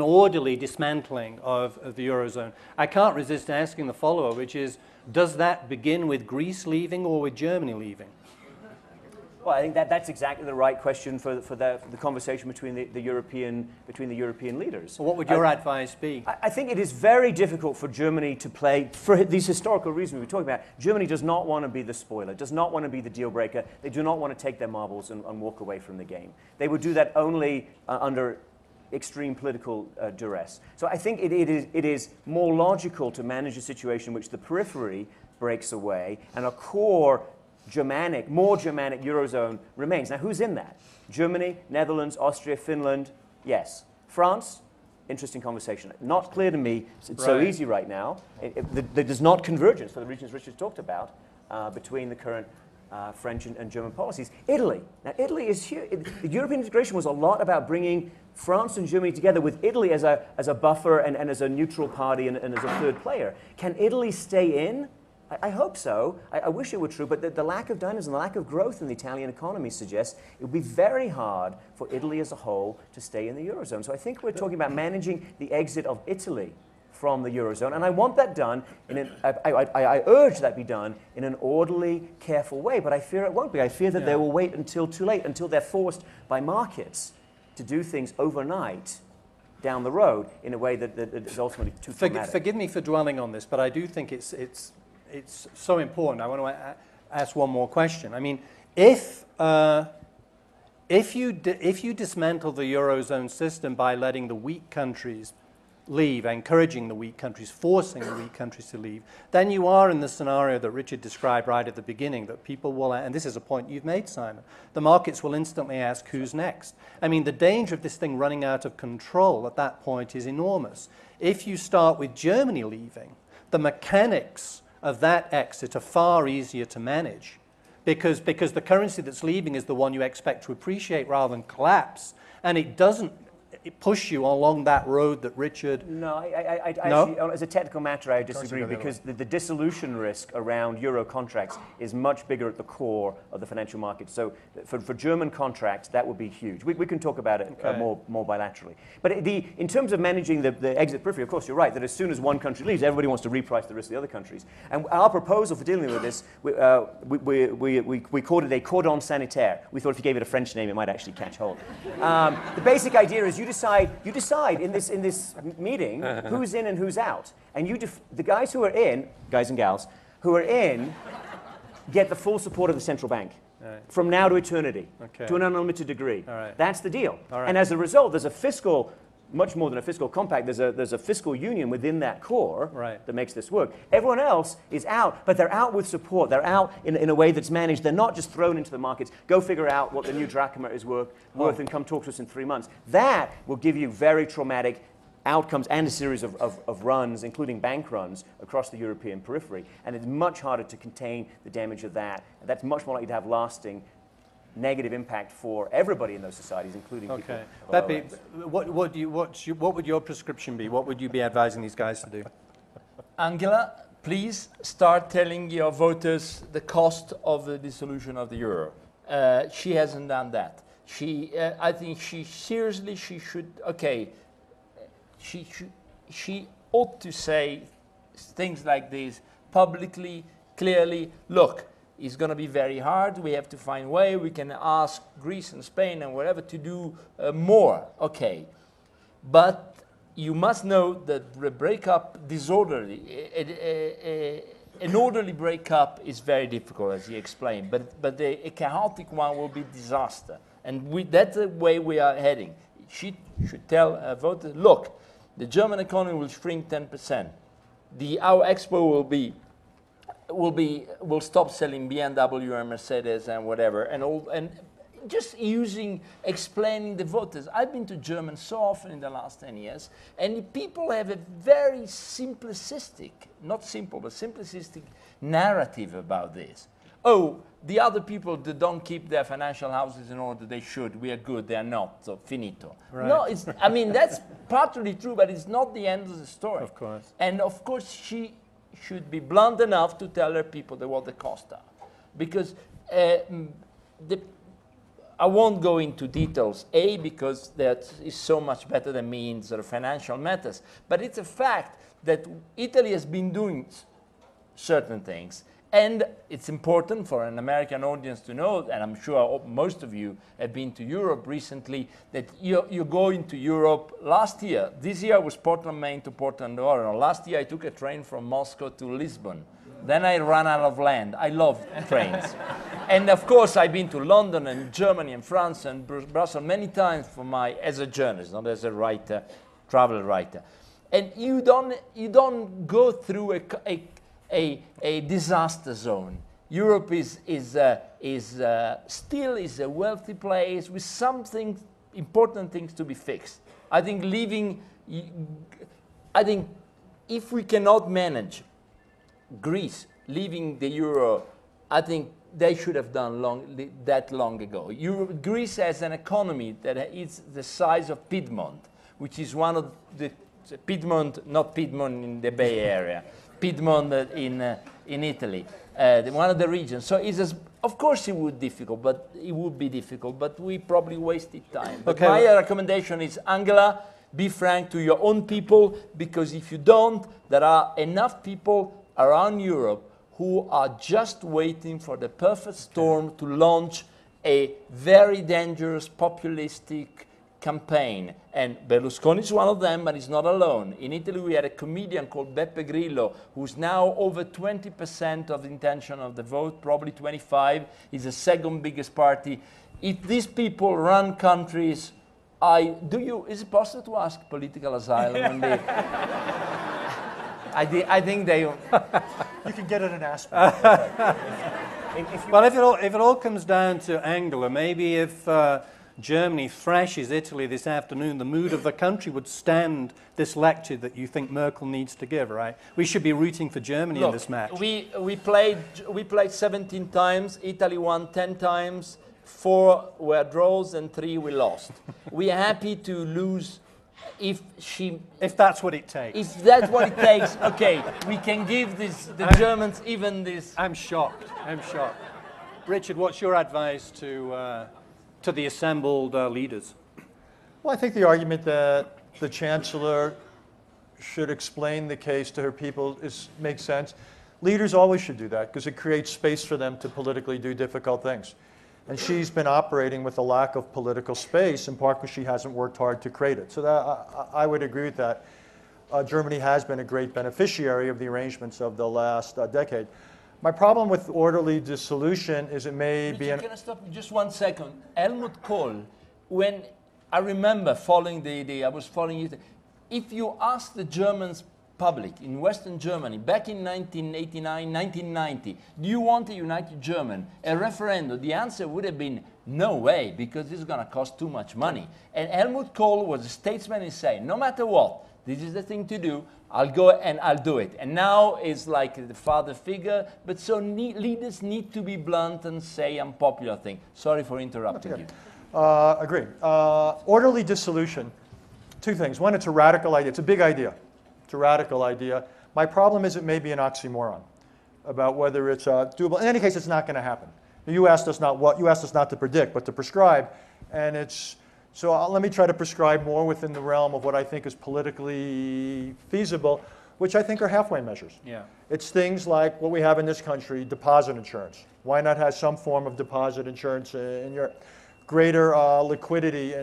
orderly dismantling of the Eurozone, I can't resist asking the follow-up, which is, does that begin with Greece leaving or with Germany leaving? Well, I think that's exactly the right question for the conversation between the European leaders. Well, what would your advice be? I think it is very difficult for Germany to play, for these historical reasons we were talking about. Germany does not want to be the spoiler, does not want to be the deal breaker. They do not want to take their marbles and walk away from the game. They would do that only under extreme political duress. So I think it is more logical to manage a situation in which the periphery breaks away and a core more Germanic Eurozone remains. Now, who's in that? Germany, Netherlands, Austria, Finland? Yes. France? Interesting conversation. Not clear to me. It's so easy right now. There's not convergence for the reasons Richard talked about between the current French and German policies. Italy. Now, Italy is huge. The European integration was a lot about bringing France and Germany together with Italy as a buffer and as a neutral party and as a third player. Can Italy stay in? I hope so. I wish it were true, but the lack of dynamism, the lack of growth in the Italian economy suggests it would be very hard for Italy as a whole to stay in the Eurozone. So I think we're talking about managing the exit of Italy from the Eurozone. And I want that done, I urge that be done in an orderly, careful way, but I fear it won't be. I fear that they will wait until too late, until they're forced by markets to do things overnight down the road in a way that is ultimately too traumatic. Forgive me for dwelling on this, but I do think it's so important. I want to ask one more question. I mean, if you dismantle the Eurozone system by letting the weak countries leave, encouraging the weak countries, forcing the weak countries to leave, then you are in the scenario that Richard described right at the beginning, that people will, and this is a point you've made, Simon, the markets will instantly ask, who's next? I mean, the danger of this thing running out of control at that point is enormous. If you start with Germany leaving, the mechanics of that exit are far easier to manage because the currency that's leaving is the one you expect to appreciate rather than collapse, and it doesn't push you along that road that Richard... No, I actually, as a technical matter, I disagree because the dissolution risk around euro contracts is much bigger at the core of the financial market. So for German contracts, that would be huge. We can talk about it more bilaterally. But in terms of managing the exit periphery, of course, you're right, that as soon as one country leaves, everybody wants to reprice the rest of the other countries. And our proposal for dealing with this, we called it a cordon sanitaire. We thought if you gave it a French name, it might actually catch hold. The basic idea is you decide in this meeting who's in and who's out. And the guys who are in, guys and gals, who are in get the full support of the central bank. From now to eternity, to an unlimited degree. That's the deal. And as a result, there's a fiscal, much more than a fiscal compact, there's a fiscal union within that core that makes this work. Everyone else is out, but they're out with support. They're out in a way that's managed. They're not just thrown into the markets. Go figure out what the new drachma is worth and come talk to us in 3 months. That will give you very traumatic outcomes and a series of runs, including bank runs, across the European periphery. And it's much harder to contain the damage of that. That's much more likely to have lasting negative impact for everybody in those societies, including people. Beppe, what would your prescription be? What would you be advising these guys to do? Angela, please start telling your voters the cost of the dissolution of the euro. She hasn't done that. I think she should. Okay, she ought to say things like this publicly, clearly. Look, it's going to be very hard. We have to find a way. We can ask Greece and Spain and whatever to do more. Okay. But you must know that the breakup disorderly, an orderly breakup is very difficult, as he explained. But a chaotic one will be disaster. And that's the way we are heading. She should tell voters, look, the German economy will shrink 10%. Our expo will stop selling BMW and Mercedes and whatever, and just explaining the voters. I've been to Germany so often in the last 10 years, and people have a very simplistic, not simple, but simplistic narrative about this. Oh, the other people that don't keep their financial houses in order, they should. We are good. They are not. So finito. Right. No, I mean that's partly true, but it's not the end of the story. Of course. And of course, she should be blunt enough to tell her people what the costs are, because I won't go into details. Because that is so much better than me in sort of financial matters. But it's a fact that Italy has been doing certain things. And it's important for an American audience to know, and I'm sure most of you have been to Europe recently, that you go into Europe last year. This year was Portland, Maine to Portland, Oregon. Last year I took a train from Moscow to Lisbon. Then I ran out of land. I love trains. And of course I've been to London and Germany and France and Brussels many times as a journalist, not as a writer, travel writer. And you don't go through a disaster zone. Europe still is a wealthy place with some important things to be fixed. I think if we cannot manage Greece leaving the euro, I think they should have done that long ago. Greece has an economy that is the size of Piedmont, which is one of the Piedmont, not Piedmont in the Bay Area, Piedmont in Italy, one of the regions. So of course it would be difficult, but we probably wasted time. But my recommendation is, Angela, Be frank to your own people, because if you don't, there are enough people around Europe who are just waiting for the perfect storm to launch a very dangerous populistic campaign. And Berlusconi is one of them, but he's not alone. In Italy, we had a comedian called Beppe Grillo, who's now over 20% of the intention of the vote, probably 25. He's the second biggest party. If these people run countries, is it possible to ask political asylum when they... I think they... You can get it in Aspen. Well, if it all comes down to Angela, maybe if Germany thrashes Italy this afternoon, the mood of the country would stand this lecture that you think Merkel needs to give, right? We should be rooting for Germany in this match. We played 17 times, Italy won 10 times, 4 were draws and 3 we lost. We are happy to lose if that's what it takes. If that's what it takes, okay, we can give the Germans even this. I'm shocked. Richard, what's your advice to the assembled leaders? Well, I think the argument that the Chancellor should explain the case to her people makes sense. Leaders always should do that because it creates space for them to politically do difficult things. And she's been operating with a lack of political space, in part because she hasn't worked hard to create it. So I would agree with that. Germany has been a great beneficiary of the arrangements of the last decade. My problem with orderly dissolution is it may be... Can I stop you just 1 second? Helmut Kohl, when I remember following I was following it, if you ask the Germans public in Western Germany back in 1989, 1990, do you want a united German? A referendum, the answer would have been no way, because this is going to cost too much money. And Helmut Kohl was a statesman and said, no matter what, this is the thing to do, I'll go and I'll do it. And now it's like the father figure, but so leaders need to be blunt and say unpopular things. Sorry for interrupting you. Agree. Orderly dissolution, 2 things. One, it's a radical idea. It's a big idea. It's a radical idea. My problem is it may be an oxymoron about whether it's doable. In any case, it's not going to happen. You asked us not to predict, but to prescribe, and it's so. Let me try to prescribe more within the realm of what I think is politically feasible, which I think are halfway measures. Yeah. It's things like what we have in this country: deposit insurance. Why not have some form of deposit insurance in your greater liquidity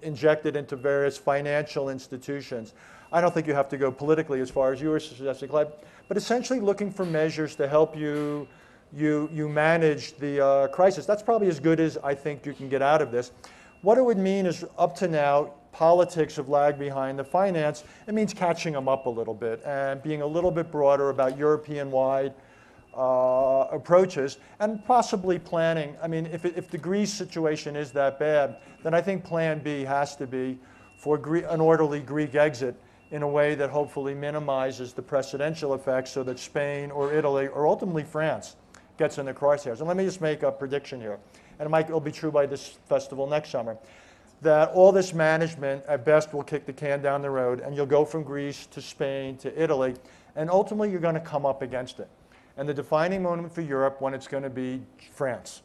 injected into various financial institutions? I don't think you have to go politically as far as you were suggesting, Clive, but essentially looking for measures to help you manage the crisis. That's probably as good as I think you can get out of this. What it would mean is, up to now, politics have lagged behind the finance. It means catching them up a little bit and being a little bit broader about European-wide approaches and possibly planning. I mean, if the Greece situation is that bad, then I think Plan B has to be for an orderly Greek exit in a way that hopefully minimizes the precedential effects so that Spain or Italy or ultimately France gets in the crosshairs. And let me just make a prediction here, and it'll be true by this festival next summer, that all this management at best will kick the can down the road, and you'll go from Greece to Spain to Italy, and ultimately you're going to come up against it. And the defining moment for Europe, when it's going to be France.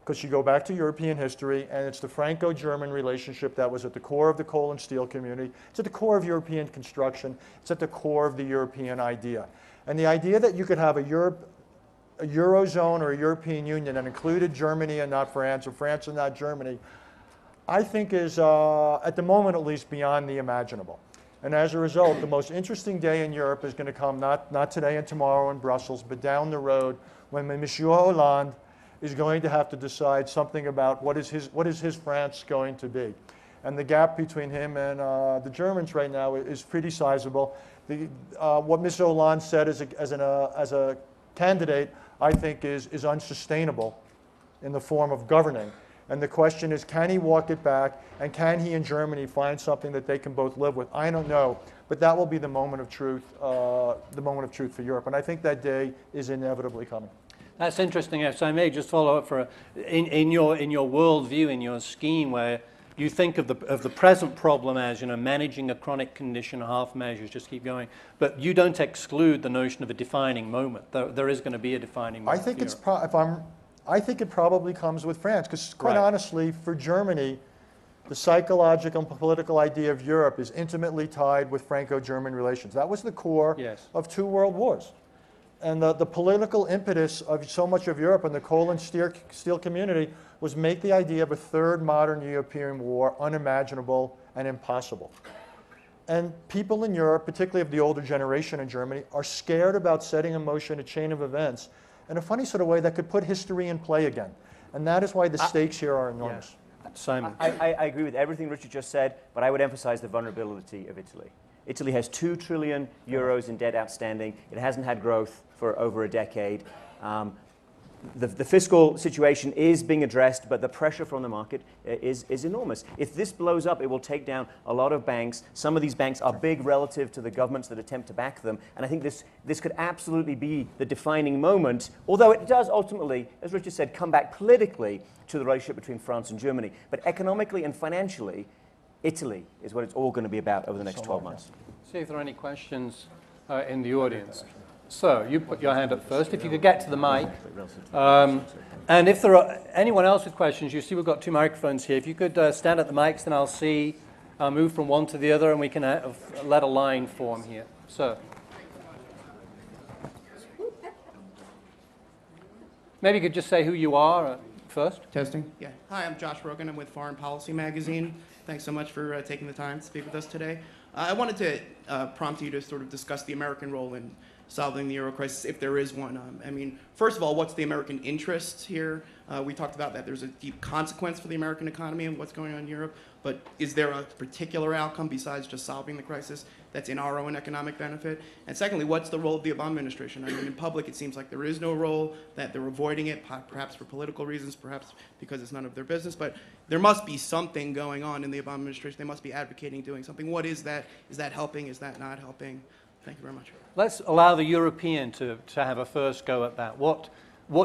Because you go back to European history, and it's the Franco-German relationship that was at the core of the coal and steel community. It's at the core of European construction. It's at the core of the European idea. And the idea that you could have a Eurozone or a European Union that included Germany and not France, or France and not Germany, I think is, at the moment at least, beyond the imaginable. And as a result, the most interesting day in Europe is going to come not today and tomorrow in Brussels, but down the road when Monsieur Hollande is going to have to decide something about what is his France going to be. And the gap between him and the Germans right now is pretty sizable. What Mr. Hollande said as a candidate, I think, is unsustainable in the form of governing. And the question is, can he walk it back, and can he and Germany find something that they can both live with? I don't know, but that will be the moment of truth for Europe. And I think that day is inevitably coming. That's interesting. If I may just follow up in your worldview, in your scheme, where you think of the present problem as, managing a chronic condition, half measures, just keep going, but you don't exclude the notion of a defining moment. There is going to be a defining moment. I think it probably comes with France, because quite honestly, for Germany, the psychological and political idea of Europe is intimately tied with Franco-German relations. That was the core Yes. of 2 world wars. And the political impetus of so much of Europe and the coal and steel community was make the idea of a third modern European war unimaginable and impossible. And people in Europe, particularly of the older generation in Germany, are scared about setting in motion a chain of events in a funny sort of way that could put history in play again. And that is why the stakes here are enormous. Simon. I agree with everything Richard just said, but I would emphasize the vulnerability of Italy. Italy has 2 trillion euros in debt outstanding. It hasn't had growth for over a decade. The fiscal situation is being addressed, but the pressure from the market is enormous. If this blows up, it will take down a lot of banks. Some of these banks are big relative to the governments that attempt to back them, and I think this could absolutely be the defining moment, although it does ultimately, as Richard said, come back politically to the relationship between France and Germany. But economically and financially, Italy is what it's all going to be about over the next 12 months. See if there are any questions in the audience. So, you put your hand up first. If you could get to the mic. And if there are anyone else with questions, you see we've got 2 microphones here. If you could stand at the mics, then I'll move from one to the other, and we can let a line form here. So, maybe you could just say who you are first. Testing. Yeah. Hi, I'm Josh Rogan. I'm with Foreign Policy Magazine. Thanks so much for taking the time to speak with us today. I wanted to prompt you to sort of discuss the American role in solving the euro crisis, if there is one. I mean, first of all, what's the American interest here? We talked about that there's a deep consequence for the American economy and what's going on in Europe, but is there a particular outcome besides just solving the crisis that's in our own economic benefit? And secondly, what's the role of the Obama administration? I mean, in public, it seems like there is no role, that they're avoiding it, perhaps for political reasons, perhaps because it's none of their business, but there must be something going on in the Obama administration. They must be advocating doing something. What is that? Is that helping? Is that not helping? Thank you very much. Let's allow the European to have a first go at that. What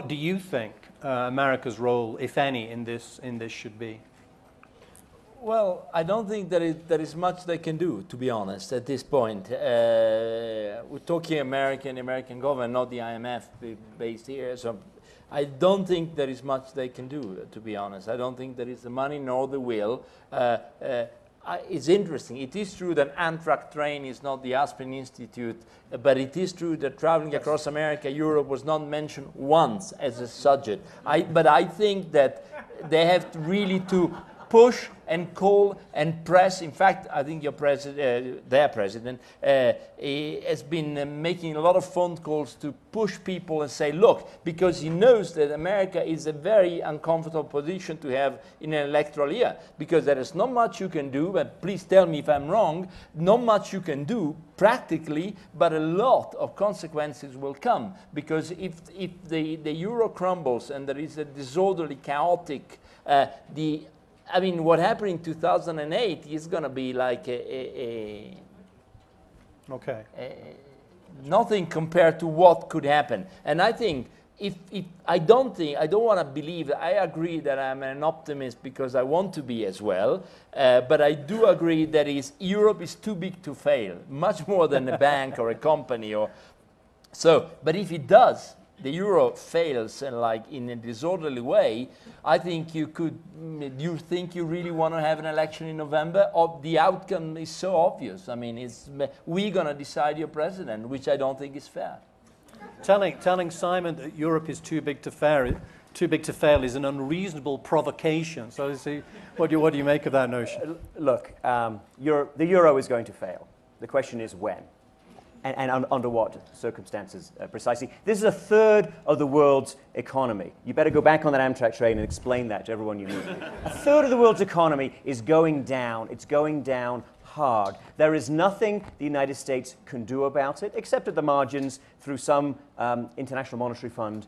do you think America's role, if any, in this should be? Well, I don't think there is much they can do, to be honest, at this point. We're talking American government, not the IMF based here. So I don't think there is much they can do, to be honest. I don't think there is the money nor the will. It's interesting. It is true that Amtrak train is not the Aspen Institute, but it is true that traveling across America, Europe was not mentioned once as a subject. But I think that they have to really to push and call and press. In fact, I think their president, has been making a lot of phone calls to push people and say, look, because he knows that America is a very uncomfortable position to have in an electoral year, because there is not much you can do, but please tell me if I'm wrong, not much you can do practically, but a lot of consequences will come, because if the euro crumbles and there is a disorderly, chaotic, I mean, what happened in 2008 is going to be like nothing compared to what could happen. And I think I don't want to believe. I agree that I'm an optimist because I want to be as well. But I do agree that Europe is too big to fail, much more than a bank or a company or so. But if it does, the euro fails and like in a disorderly way, I think you could. You think you really want to have an election in November? Or the outcome is so obvious. I mean, we're going to decide your president, which I don't think is fair. Telling Simon that Europe is too big to fail is an unreasonable provocation. So, what do you make of that notion? Look, the euro is going to fail. The question is when. And under what circumstances precisely? This is a third of the world's economy. You better go back on that Amtrak train and explain that to everyone you meet. A third of the world's economy is going down. It's going down hard. There is nothing the United States can do about it, except at the margins through some International Monetary Fund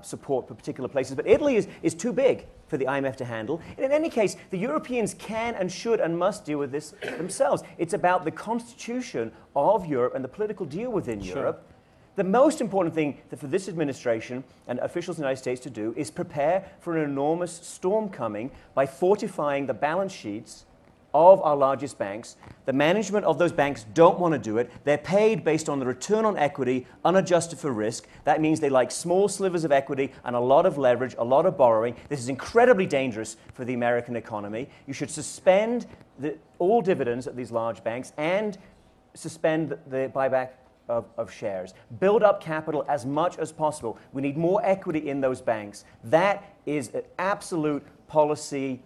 support for particular places. But Italy is too big for the IMF to handle. And in any case, the Europeans can and should and must deal with this themselves. It's about the constitution of Europe and the political deal within Europe. The most important thing for this administration and officials in the United States to do is prepare for an enormous storm coming by fortifying the balance sheets of our largest banks. The management of those banks don't want to do it. They're paid based on the return on equity, unadjusted for risk. That means they like small slivers of equity and a lot of leverage, a lot of borrowing. This is incredibly dangerous for the American economy. You should suspend all dividends at these large banks and suspend the buyback of shares. Build up capital as much as possible. We need more equity in those banks. That is an absolute policy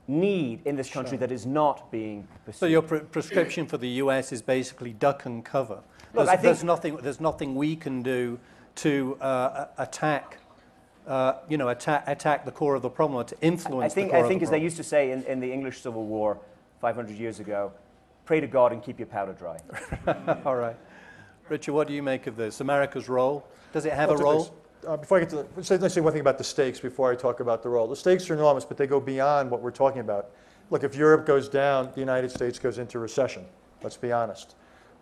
need in this country that is not being pursued. So your prescription for the US is basically duck and cover. Look, There's nothing we can do to attack the core of the problem, or to influence the core of the problem. I think as they used to say in the English Civil War 500 years ago, pray to God and keep your powder dry. All right. Richard, what do you make of this? America's role? Does it have a role? Before I get to let's say one thing about the stakes before I talk about the role. The stakes are enormous, but they go beyond what we're talking about. Look, if Europe goes down, the United States goes into recession. Let's be honest.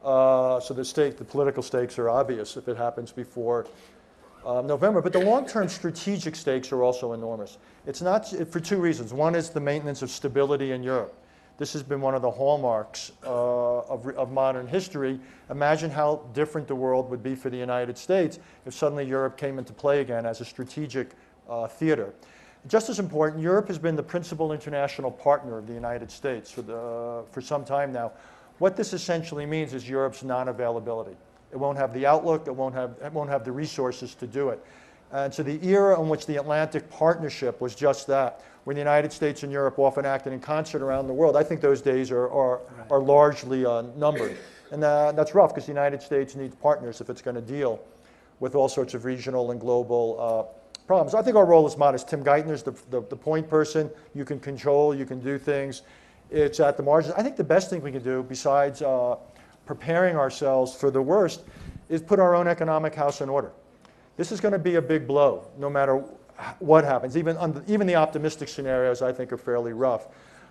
So the political stakes are obvious if it happens before November. But the long-term strategic stakes are also enormous. It's not for two reasons. One is the maintenance of stability in Europe. This has been one of the hallmarks of modern history. Imagine how different the world would be for the United States if suddenly Europe came into play again as a strategic theater. Just as important, Europe has been the principal international partner of the United States for some time now. What this essentially means is Europe's non-availability. It won't have the outlook, it won't have the resources to do it. And so the era in which the Atlantic Partnership was just that, when the United States and Europe often acted in concert around the world, I think those days are largely numbered. And that's rough because the United States needs partners if it's going to deal with all sorts of regional and global problems. I think our role is modest. Tim Geithner's the point person. You can control, you can do things. It's at the margins. I think the best thing we can do, besides preparing ourselves for the worst, is put our own economic house in order. This is going to be a big blow, no matter what happens. Even the optimistic scenarios, I think, are fairly rough.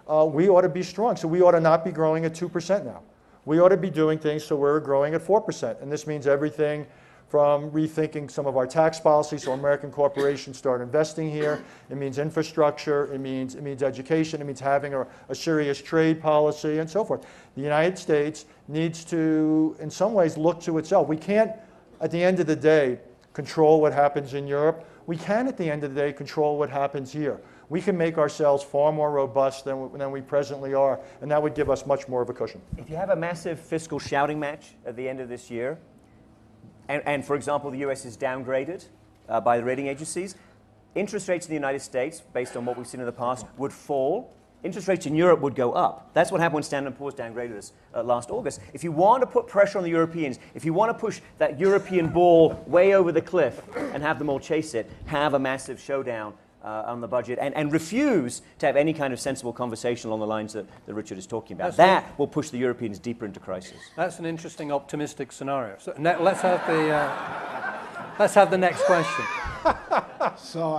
We ought to be strong. So we ought to not be growing at 2% now. We ought to be doing things so we're growing at 4%. And this means everything from rethinking some of our tax policies so American corporations start investing here. It means infrastructure. It means education. It means having a serious trade policy and so forth. The United States needs to, in some ways, look to itself. We can't, at the end of the day, control what happens in Europe. We can, at the end of the day, control what happens here. We can make ourselves far more robust than we presently are, and that would give us much more of a cushion. If you have a massive fiscal shouting match at the end of this year, and for example, the US is downgraded by the rating agencies, interest rates in the United States, based on what we've seen in the past, would fall. Interest rates in Europe would go up. That's what happened when Standard & Poor's downgraded us last August. If you want to put pressure on the Europeans, if you want to push that European ball way over the cliff and have them all chase it, have a massive showdown on the budget and refuse to have any kind of sensible conversation along the lines that Richard is talking about. That will push the Europeans deeper into crisis. That's an interesting optimistic scenario. So let's have the next question. So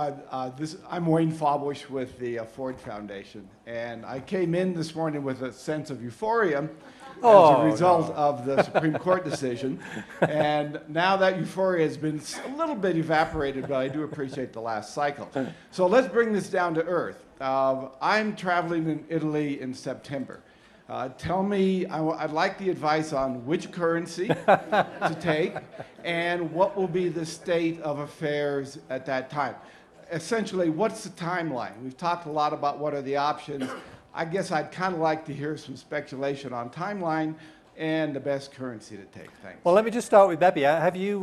I'm Wayne Fawbush with the Ford Foundation, and I came in this morning with a sense of euphoria as a result of the Supreme Court decision. And now that euphoria has been a little bit evaporated, but I do appreciate the last cycle. So let's bring this down to earth. I'm traveling in Italy in September. Tell me, I'd like the advice on which currency to take and what will be the state of affairs at that time. Essentially, what's the timeline? We've talked a lot about what are the options. I guess I'd kind of like to hear some speculation on timeline and the best currency to take. Thanks. Well, let me just start with Beppe. Have you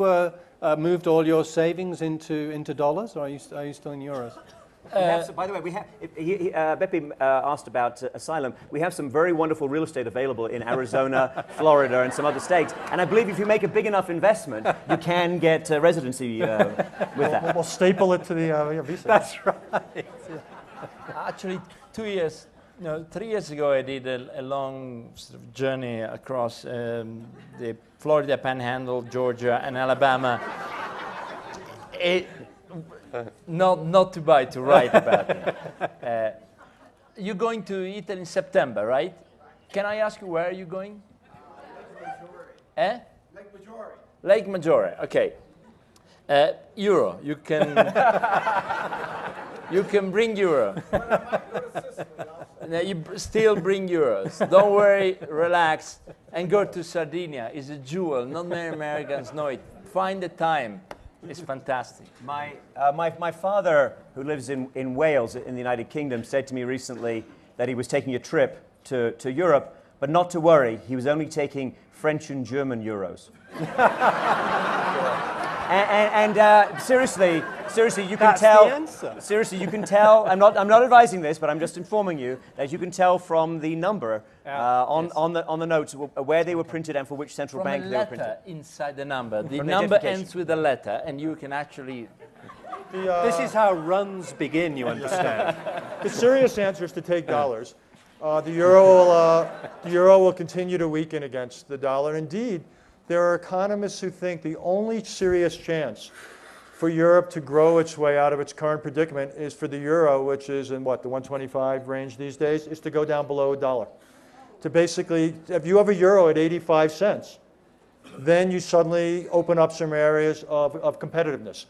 moved all your savings into dollars, or are you still in euros? By the way, Beppe asked about asylum. We have some very wonderful real estate available in Arizona, Florida, and some other states. And I believe if you make a big enough investment, you can get residency with that. We'll staple it to the visa. That's right. Actually, 3 years ago, I did a long sort of journey across the Florida Panhandle, Georgia, and Alabama. Not to buy, to write about it. You're going to Italy in September, right? Can I ask you where are you going? Lake Maggiore. Lake Maggiore, okay. Euro, you can... You can bring euro. Now you still bring euros. Don't worry, relax, and go to Sardinia. It's a jewel. Not many Americans know it. Find the time. It's fantastic. My father, who lives in Wales, in the United Kingdom, said to me recently that he was taking a trip to Europe, but not to worry, he was only taking French and German euros. Seriously, you can tell. The answer. Seriously, you can tell. I'm not advising this, but I'm just informing you that you can tell from the number on the notes where they were printed and for which central bank they were printed. Letter inside the number. The From number identification. ends with a letter, and you can actually. This is how runs begin, you understand. The serious answer is to take dollars. The euro will continue to weaken against the dollar. Indeed, there are economists who think the only serious chance for Europe to grow its way out of its current predicament is for the euro, which is in what, the 125 range these days, is to go down below a dollar. To basically, if you have a euro at 85 cents, then you suddenly open up some areas of competitiveness.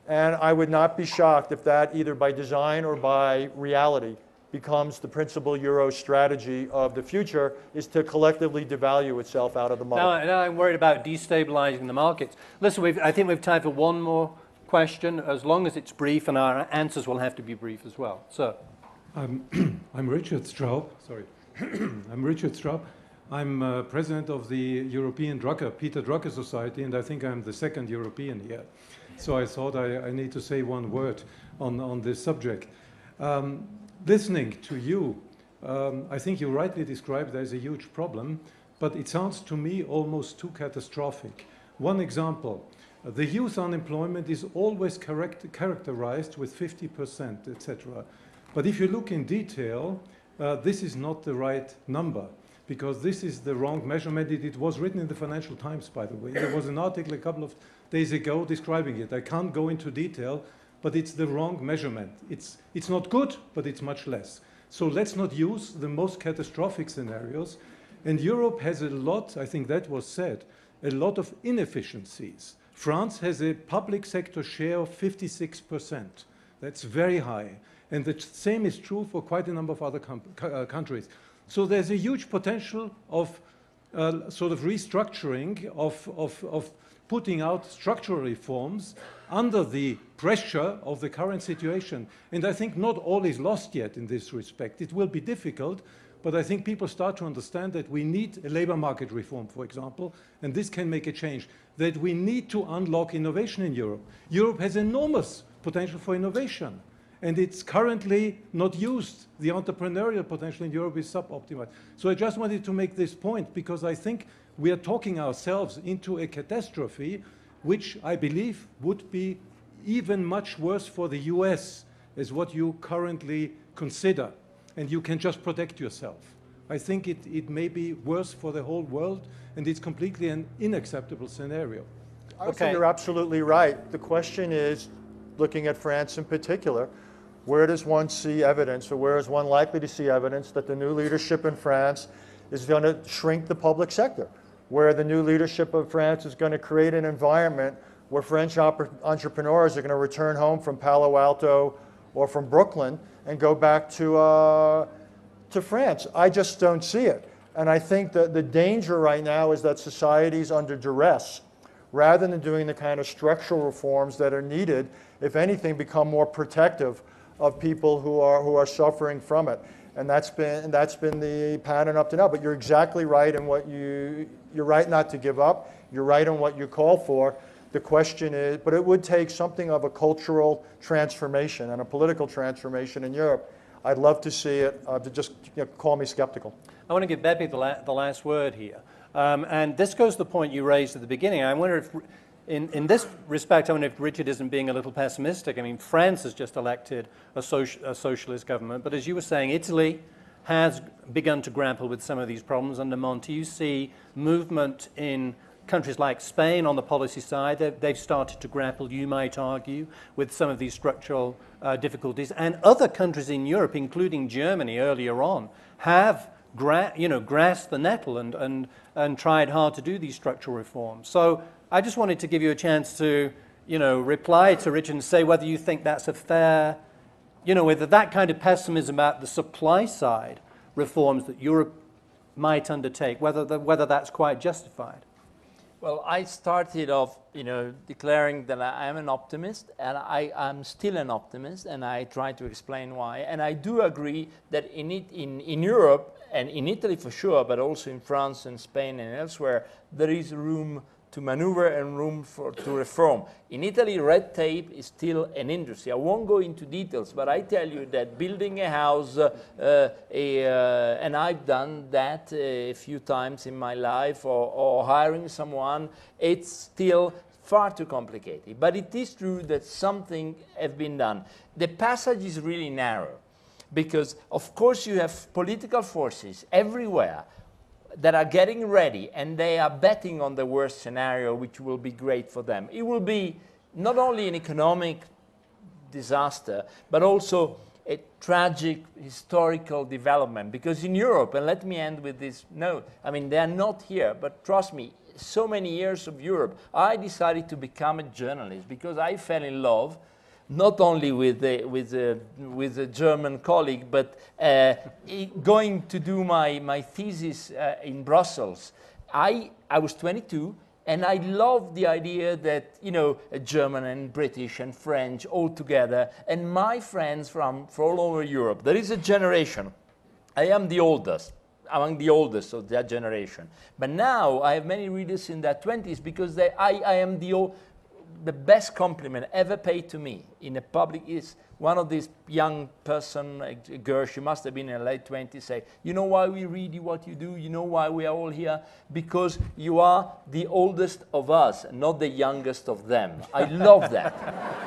And I would not be shocked if that, either by design or by reality, becomes the principal euro strategy of the future, is to collectively devalue itself out of the market. Now I'm worried about destabilizing the markets. Listen, I think we've time for one more question, as long as it's brief, and our answers will have to be brief as well. So, I'm Richard Straub. Sorry. I'm Richard Straub. I'm president of the European Peter Drucker Society, and I think I'm the second European here. So I thought I need to say one word on this subject. Listening to you, I think you rightly described there's a huge problem, but it sounds to me almost too catastrophic. One example, the youth unemployment is always characterized with 50%, etc. But if you look in detail, this is not the right number, because this is the wrong measurement. It was written in the Financial Times, by the way. There was an article a couple of days ago describing it. I can't go into detail, but it's the wrong measurement. It's not good, but it's much less. So let's not use the most catastrophic scenarios. And Europe has a lot, I think that was said, a lot of inefficiencies. France has a public sector share of 56%. That's very high. And the same is true for quite a number of other countries. So there's a huge potential of sort of restructuring, of putting out structural reforms under the pressure of the current situation. And I think not all is lost yet in this respect. It will be difficult, but I think people start to understand that we need a labor market reform, for example, and this can make a change, that we need to unlock innovation in Europe. Europe has enormous potential for innovation, and it's currently not used. The entrepreneurial potential in Europe is suboptimal. So I just wanted to make this point, because I think we are talking ourselves into a catastrophe which I believe would be even much worse for the US as what you currently consider. And you can just protect yourself. I think it may be worse for the whole world, and it's completely an unacceptable scenario. I would say you're absolutely right. The question is, looking at France in particular, where does one see evidence, or where is one likely to see evidence that the new leadership in France is going to shrink the public sector, where the new leadership of France is going to create an environment where French entrepreneurs are going to return home from Palo Alto or from Brooklyn and go back to France. I just don't see it. And I think that the danger right now is that society's under duress, rather than doing the kind of structural reforms that are needed, if anything, become more protective of people who are suffering from it. And that's been the pattern up to now. But you're exactly right in what you're right not to give up. You're right in what you call for. The question is, but it would take something of a cultural transformation and a political transformation in Europe. I'd love to see it. To just call me skeptical. I want to give Beppe the last word here. And this goes to the point you raised at the beginning. I wonder if, in this respect, I wonder if Richard isn't being a little pessimistic. I mean, France has just elected a socialist government, but as you were saying, Italy has begun to grapple with some of these problems under Monti. You see movement in countries like Spain on the policy side. They've started to grapple, you might argue, with some of these structural difficulties. And other countries in Europe, including Germany earlier on, have grasped the nettle and tried hard to do these structural reforms. So I just wanted to give you a chance to reply to Richard and say whether you think that's a fair you know, with that kind of pessimism about the supply side reforms that Europe might undertake, whether that's quite justified. Well, I started off, you know, declaring that I am an optimist, and I'm still an optimist, and I try to explain why. And I do agree that in Europe, and in Italy for sure, but also in France and Spain and elsewhere, there is room to maneuver and room to reform. In Italy, red tape is still an industry. I won't go into details, but I tell you that building a house, and I've done that a few times in my life, or hiring someone, it's still far too complicated. But it is true that something has been done. The passage is really narrow, because of course you have political forces everywhere that are getting ready, and they are betting on the worst scenario, which will be great for them. It will be not only an economic disaster, but also a tragic historical development. Because in Europe, and let me end with this note, I mean, they're not here, but trust me, so many years of Europe, I decided to become a journalist because I fell in love not only with a German colleague, but going to do my thesis in Brussels. I was 22, and I loved the idea that, you know, German and British and French all together, and my friends from all over Europe. There is a generation. I am the oldest, among the oldest of that generation. But now I have many readers in their 20s because I am the best compliment ever paid to me in a public is one of these young person, a girl, she must have been in her late 20s, say, you know why we read what you do? You know why we are all here? Because you are the oldest of us, not the youngest of them. I love that.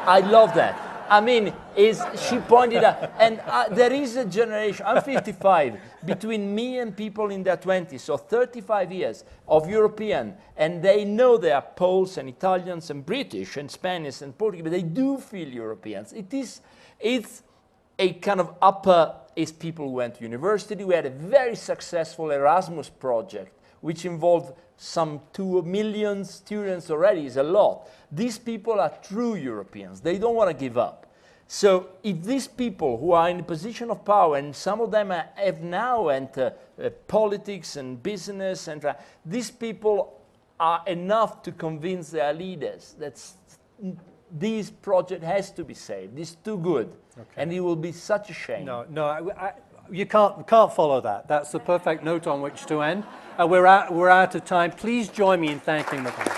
I love that. I mean, she pointed out, and there is a generation, I'm 55, between me and people in their 20s, so 35 years of European, and they know they are Poles and Italians and British and Spanish and Portuguese, but they do feel Europeans. It's a kind of upper, is people who went to university. We had a very successful Erasmus project, which involved some 2 million students already, is a lot. These people are true Europeans. They don't want to give up. So if these people who are in a position of power, and some of them have now entered politics and business, and these people are enough to convince their leaders that this project has to be saved. It's too good, and it will be such a shame. No, you can't follow that. That's the perfect note on which to end. We're out of time. Please join me in thanking the panel.